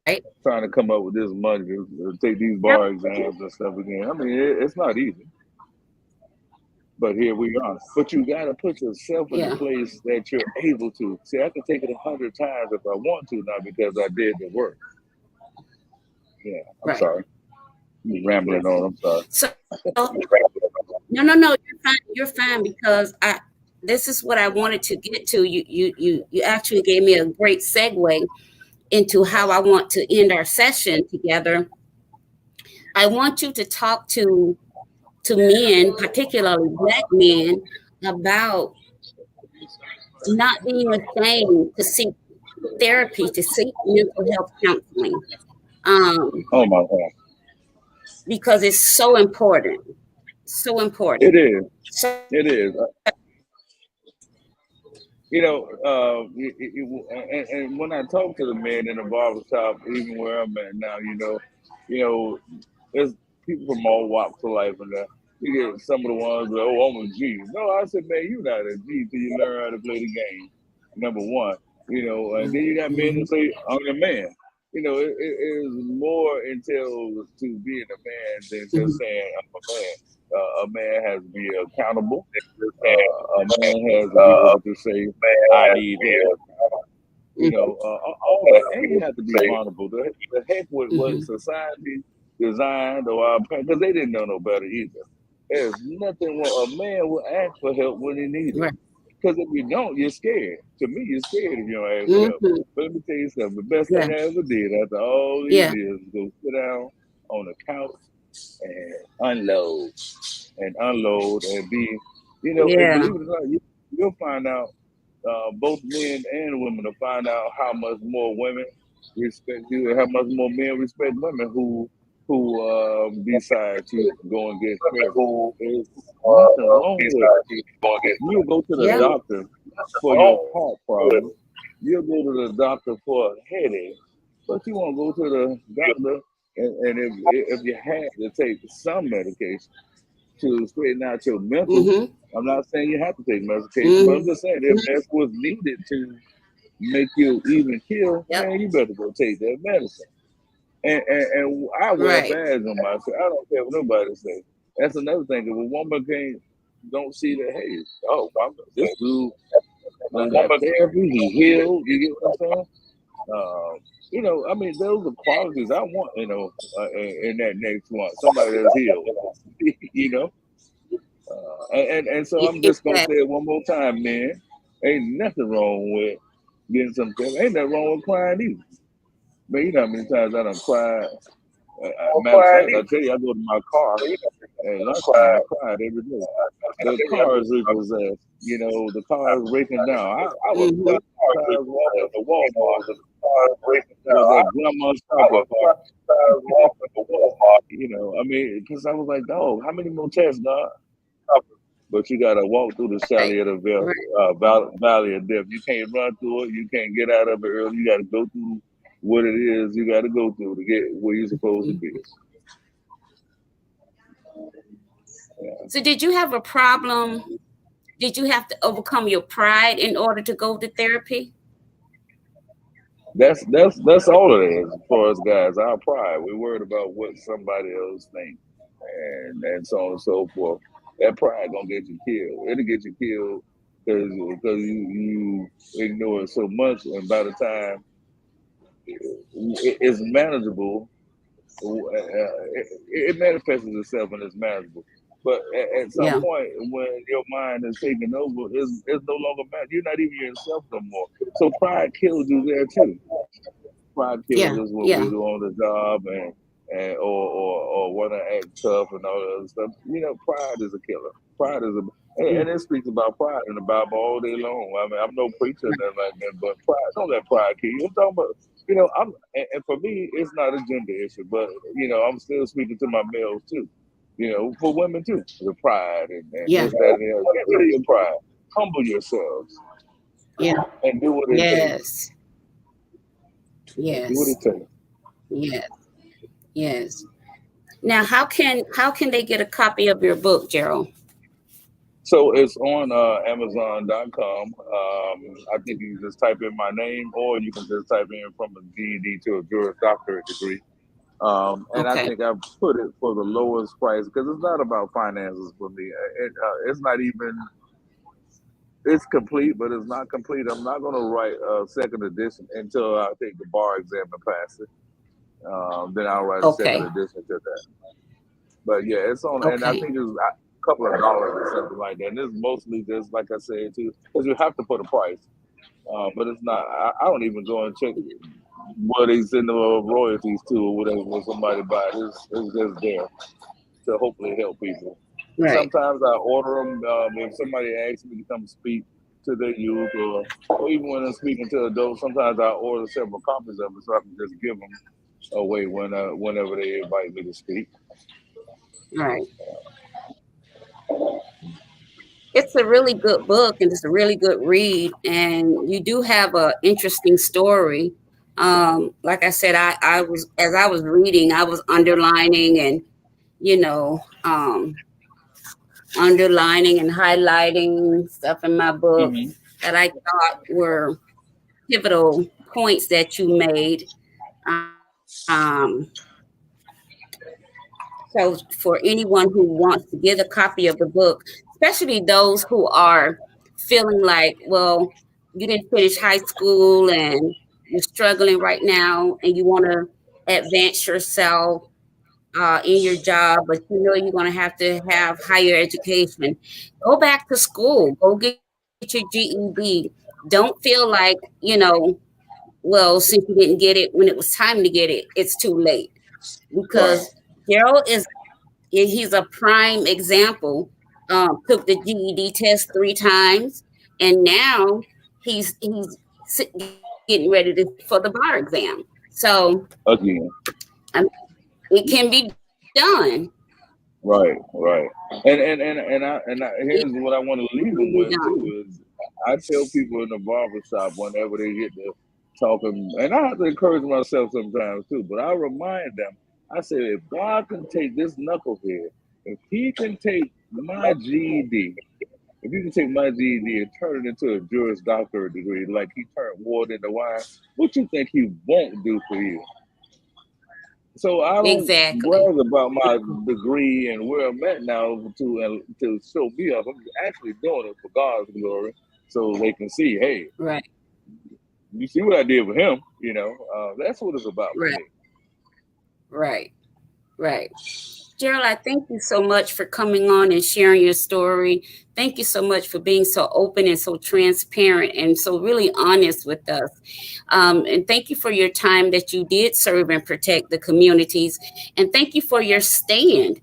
trying to come up with this money to take these Yep. bar exams and stuff again. I mean, it's not easy. But here we are. But you got to put yourself in a Yeah. place that you're able to. See, I can take it 100 times if I want to now because I did the work. Yeah, I'm Right. sorry. I'm rambling on. I'm sorry. So no. You're fine. You're fine because I. This is what I wanted to get to. You actually gave me a great segue into how I want to end our session together. I want you to talk to men, particularly black men, about not being ashamed to seek therapy, to seek mental health counseling, um, Oh my God. because it's so important, so important. It is. So It is. And when I talk to the men in the barber shop, even where I'm at now, you know, there's people from all walks of life, and you get some of the ones that, oh, I'm a G. No, I said, man, you're not a G till you learn how to play the game. Number one, and then you got men that mhm, say, I'm a man. It is more entailed to being a man than just mhm, saying I'm a man. A man has to be accountable. A man has to be able to say, I need help. mhm, All that. And you have to be vulnerable. The heck with what mhm. society designed or our parents, because they didn't know no better either. There's nothing wrong. A man will ask for help when he needs it. Right. Because if you don't, you're scared. To me, you're scared if you don't ask for help. Mhm. But let me tell you something. The best thing Yeah. I ever did after all these Yeah. years was go sit down on the couch and unload and be, and Yeah. believe it or not, you'll find out, both men and women will find out how much more women respect you and how much more men respect women who decide to go and get therapy. There's nothing wrong with it. You'll go to the Yeah. doctor for your heart problem. You'll go to the doctor for a headache, but you won't go to the doctor. And if you had to take some medication to straighten out your mental, Mhm. I'm not saying you have to take medication, but I'm Mhm. just saying if that's what's needed to make you even kill, Yep. man, you better go take that medicine. And I wear a Right. badge on myself. I don't care what nobody say. That's another thing. If a woman don't see that, hey, oh, this dude done got therapy, he healed. You get what I'm saying? I mean, those are qualities I want. In that next one, somebody that's healed. you know. And so I'm just gonna say Exactly. it one more time, man. Ain't nothing wrong with getting some therapy. Ain't nothing wrong with crying either. Man, you know how many times I done cried. Matter of fact, I tell you, I go to my car at lunchtime. I cried every day. The car is repossessed. The car is breaking down. I was Mhm. crying cars walking to Walmart with that grandma's shopper cart. I mean, because I was like, dog, how many more tests, God? But you got to walk through the Right. valley of the Right. valley of death. You can't run through it. You can't get out of it early. You got to go through what it is you got to go through to get where you're supposed to be. Mhm. Yeah. So did you have a problem? Did you have to overcome your pride in order to go to therapy? That's all it is for us guys. Our pride. We're worried about what somebody else thinks, and so on and so forth. That pride gonna get you killed. It'll get you killed because you ignore it so much, and by the time it's manageable, it manifests itself and it's manageable. But at some Yeah, point, when your mind is taking over, it's no longer matter. You're not even yourself no more. So pride kills you there too. Pride kills yeah, us when we yeah, do on the job and or want to act tough and all that other stuff. Pride is a killer. Pride is a yeah. and it speaks about pride in the Bible all day long. I mean, I'm no preacher or nothing like that, but pride, don't let pride kill you. I'm talking about, I'm and for me, it's not a gender issue, but I'm still speaking to my males too. For women too, the pride and Yeah. this, that, and the other. Get rid of your pride. Humble yourselves Yeah. and do what it takes. Yes. Do what Yes. it takes. Yes. Yes. Now, how can they get a copy of your book, Jerrell? So it's on Amazon.com. I think you can just type in my name, or you can just type in from a GED to a Juris Doctorate degree. And I Okay. think I put it for the lowest price because it's not about finances for me. It's not even. It's complete, but it's not complete. I'm not going to write a second edition until I take the bar exam and pass it. Then I'll write a second Okay. edition to that. But yeah, it's on, and I Okay. think it's a couple of dollars or something like that. And it's mostly just like I said too, because you have to put a price. But it's not. I don't even go and check what they send the royalties to or whatever when somebody buys. It's just there to hopefully help people. Right. Sometimes I order them if somebody asks me to come speak to their youth, or even when I'm speaking to adults. Sometimes I order several copies of it so I can just give them away whenever they invite me to speak. Right. It's a really good book and it's a really good read. And you do have a interesting story. Like I said, I was as I was reading, I was underlining and you know, um, underlining and highlighting stuff in my book Hmm. that I thought were pivotal points that you made. Um, so for anyone who wants to get a copy of the book, especially those who are feeling like, well, you didn't finish high school and you're struggling right now and you want to advance yourself in your job, but you know you're going to have higher education. Go back to school. Go get your GED. Don't feel like, well, since you didn't get it when it was time to get it, it's too late. Because Right. Jerrell he's a prime example. Took the GED test 3 times, and now getting ready for the bar exam. So Again. I mean, it can be done. Right, right. And It here's what I want to leave can them be with done. too is I tell people in the barber shop whenever they get to talking, and I have to encourage myself sometimes too, but I remind them, I say, if God can take this knucklehead, if he can take my GED, if you can take my GED and turn it into a Juris Doctorate degree, like he turned water into wine, what you think he won't do for you? So I don't Exactly. brag about my degree and where I'm at now to show me up. I'm actually doing it for God's glory, so they can see, hey, Right. you see what I did with him. That's what it's about for Right. me. Right. Right. Gerald, I thank you so much for coming on and sharing your story. Thank you so much for being so open and so transparent and so really honest with us. And thank you for your time that you did serve and protect the communities. And thank you for your stand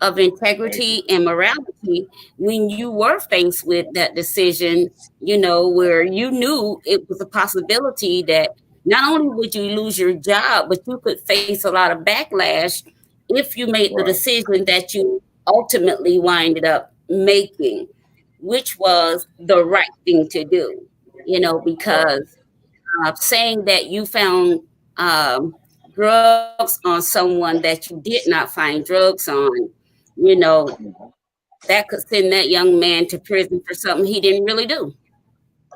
of Thank you. integrity and morality when you were faced with that decision, where you knew it was a possibility that not only would you lose your job, but you could face a lot of backlash if you made the Right, decision that you ultimately winded up making, which was the right thing to do, right. because saying that you found um, drugs on someone that you did not find drugs on, you know, that could send that young man to prison for something he didn't really do.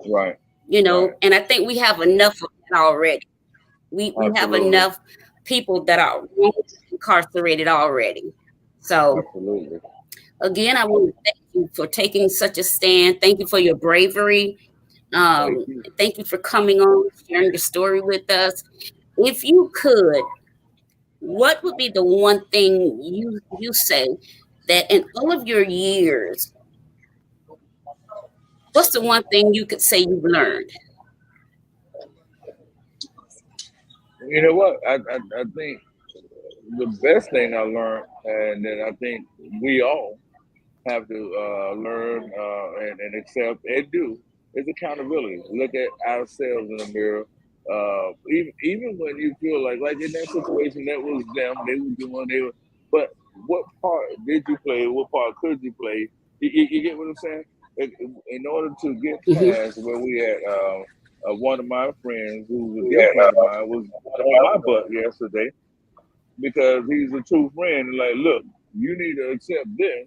Right. You know, Right. and I think we have enough of that already. We have Absolutely. enough people that are incarcerated already. So Absolutely. again, I want to thank you for taking such a stand. Thank you for your bravery. Thank you. Thank you for coming on, sharing your story with us. If you could, what would be the one thing you say that in all of your years, what's the one thing you could say you've learned? You know what? I think the best thing I learned, and then I think we all have to learn and accept and do is accountability. Look at ourselves in the mirror. Even when you feel like in that situation that was them, they were doing they were, but what part did you play? What part could you play? You get what I'm saying? In order to get Hmm. past where we at, one of my friends who was a dear friend of mine was on my butt yesterday because he's a true friend. Like, look, you need to accept this,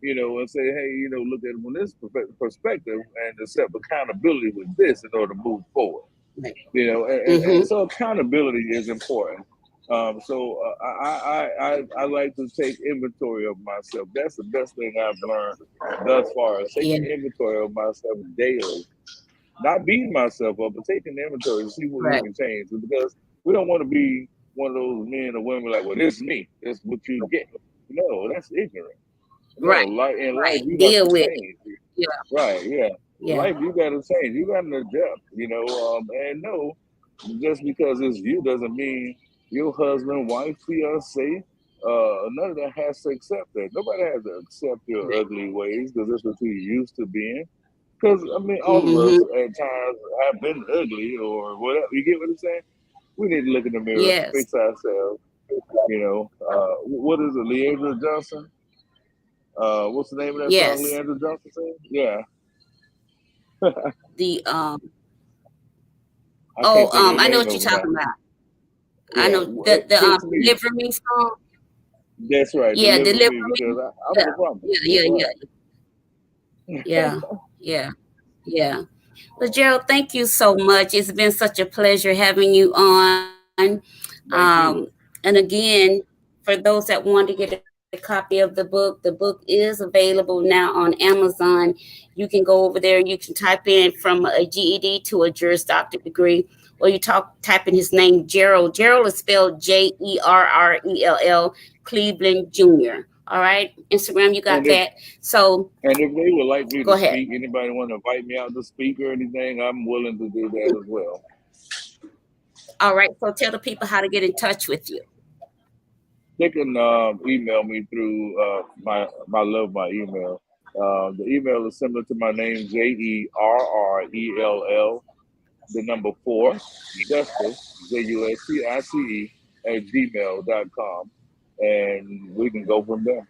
and say, hey, look at it from this perspective and accept accountability with this in order to move forward. Right. And Hmm. so accountability is important. I like to take inventory of myself. That's the best thing I've learned thus far is Yeah. taking inventory of myself daily. Not beating myself up, but taking inventory to see what we Right. can change. Because we don't want to be one of those men or women like, well, this is me. This is what you get. No, that's ignorant. No, Right. in life Right. you got to Deal with it. change. Yeah. Right, yeah. In Yeah. life you got to change. You got to adjust. And no, just because it's you doesn't mean your husband, wife, fiance, none of that has to accept that. Nobody has to accept your Right. ugly ways because that's what you're used to being. Because I mean, all of Hmm. us at times have been ugly or whatever. You get what I'm saying? We need to look in the mirror, Yes. fix ourselves. What is it, Leandra Johnson? What's the name of that song Yes. Leandra Johnson said? Yeah, The I can't think of the I know name what of you're it now. talking about. I Yeah, know the fix me. Deliver Me song. That's right, Yeah, deliver Deliver me Me. because I'm Yeah. the problem. Yeah, That's yeah, right. yeah. Yeah. Yeah. Yeah. Well, Gerald, thank you so much. It's been such a pleasure having you on. Thank you. And again, for those that want to get a copy of the book is available now on Amazon. You can go over there. You can type in from a GED to a Juris Doctorate degree, or you type in his name, Jerrell. Jerrell is spelled Jerrell Cleveland Jr. All right, Instagram, you got And if that. So and if they would like me go to ahead. speak, anybody want to invite me out to speak or anything, I'm willing to do that as well. All right, so tell the people how to get in touch with you. They can email me through my email. The email is similar to my name, Jerrell, the number four, Justice, Justice, at gmail.com. And we can go from there.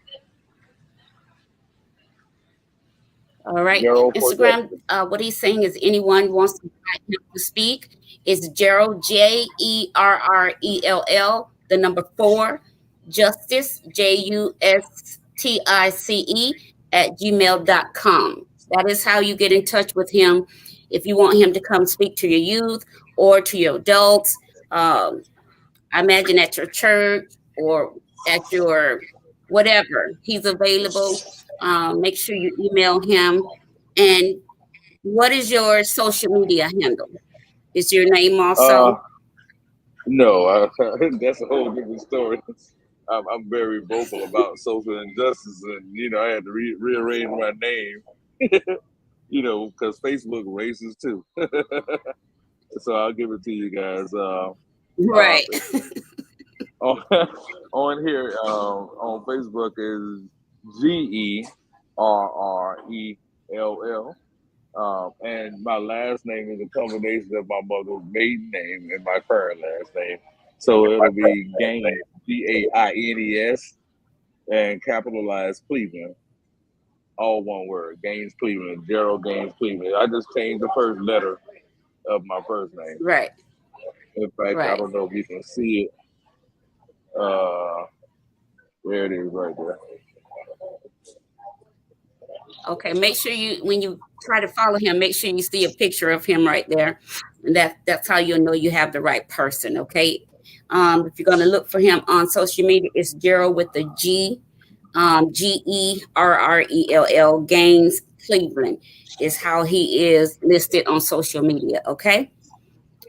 All right. Gerald for Instagram, Justice. what he's saying is anyone wants to invite him to speak. It's Jerrell, Jerrell, the number four, Justice, Justice, at gmail.com. That is how you get in touch with him if you want him to come speak to your youth or to your adults. Um, I imagine at your church or at your whatever. He's available. Make sure you email him. And what is your social media handle? Is your name Uh, also? no, that's a whole different story. I'm very vocal about social injustice, and I had to rearrange my name, because Facebook racist too. So I'll give it to you guys. Uh, Right. on, on here on Facebook is Gerrell. And my last name is a combination of my mother's maiden name and my current last name. So it'll be Gaines, Gaines, and capitalized Cleveland, all one word, Gaines Cleveland, Gerald Gaines Cleveland. I just changed the first letter of my first name. Right. In fact, I Right. don't know if you can see it. Uh, there it is right there. Okay, make sure you when you try to follow him, make sure you see a picture of him right there. And that's how you'll know you have the right person. Okay. If you're gonna look for him on social media, it's Jerrell with the G, Gerrell Gaines Cleveland is how he is listed on social media. Okay.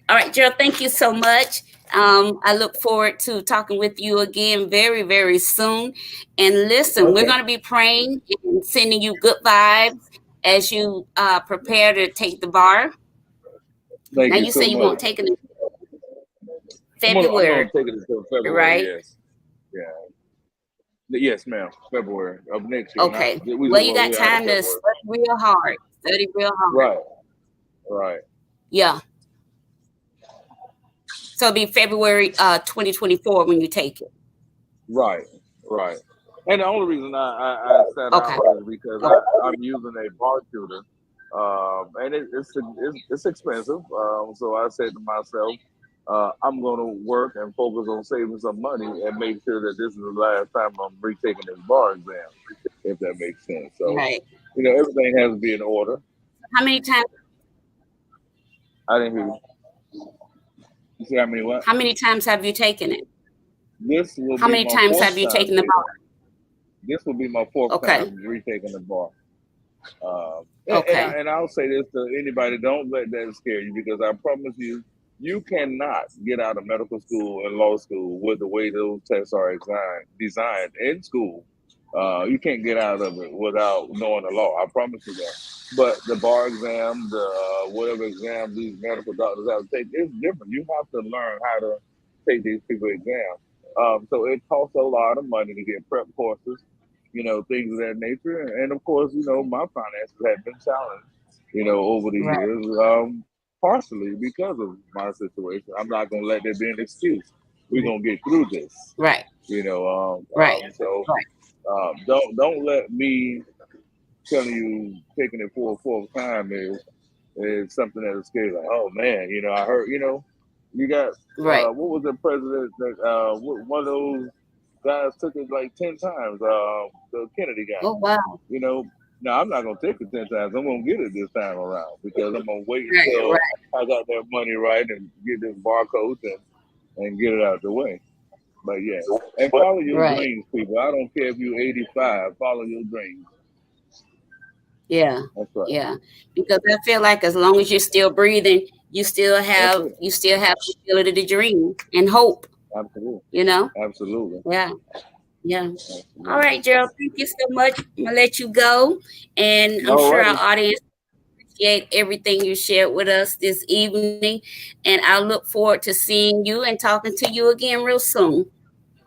All right, Jerrell, thank you so much. I look forward to talking with you again very, very soon. And listen, we're Okay. going to be praying and sending you good vibes as you prepare to take the bar. Thank Now, you you say so you much. won't take it in I'm February, gonna take it until February. right? Yes. Yeah. Yes, ma'am. February of next year. Not Okay. we Well, just you want to got be out of time to February. study real hard. Study real hard. Right. Right. Yeah. So it'll be February 2024 when you take it. Right. Right. And the only reason I sat Okay. out is because I'm using a bar tutor, and it's expensive. So I said to myself, I'm going to work and focus on saving some money and make sure that this is the last time I'm retaking this bar exam, if that makes sense. So, Right. everything has to be in order. How many times? I didn't hear you. You see how many what? How many times have you taken it? This will How be many my times fourth have you time taken the taking. bar? This will be my fourth Okay. time retaking the bar. Okay. And I'll say this to anybody: don't let that scare you, because I promise you, you cannot get out of medical school and law school with the way those tests are designed in school. You can't get out of it without knowing the law. I promise you that. But the bar exam, the whatever exam these medical doctors have to take, is different. You have to learn how to take these people exams. So it costs a lot of money to get prep courses, things of that nature. And of course, my finances have been challenged, over the Right. years, partially because of my situation. I'm not going to let that be an excuse. We're going to get through this, Right. Right. so Right. don't let me telling you taking it for a fourth time is something that is scary. Like, oh man, I heard, you got Right. what was the president that one of those guys took it like 10 times, the Kennedy guy. Oh wow. No, I'm not gonna take it 10 times. I'm gonna get it this time around, because I'm gonna wait Right. until Right. I got that money right and get this barcode and get it out of the way. But yeah, and follow your Right. dreams, people. I don't care if you're 85. Follow your dreams. Yeah. That's right. Yeah. Because I feel like as long as you're still breathing, you still That's have it. the ability to dream and hope. Absolutely. Absolutely. Yeah. Yeah. All Absolutely. right, Gerald. Thank you so much. I'm gonna let you go. And I'm All sure righty. our audience appreciate everything you shared with us this evening. And I look forward to seeing you and talking to you again real soon.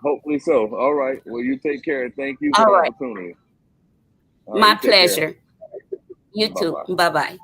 Hopefully so. All right. Well, you take care. Thank you for All the right. opportunity. All right. My You take care. pleasure. You Bye too. bye. Bye-bye.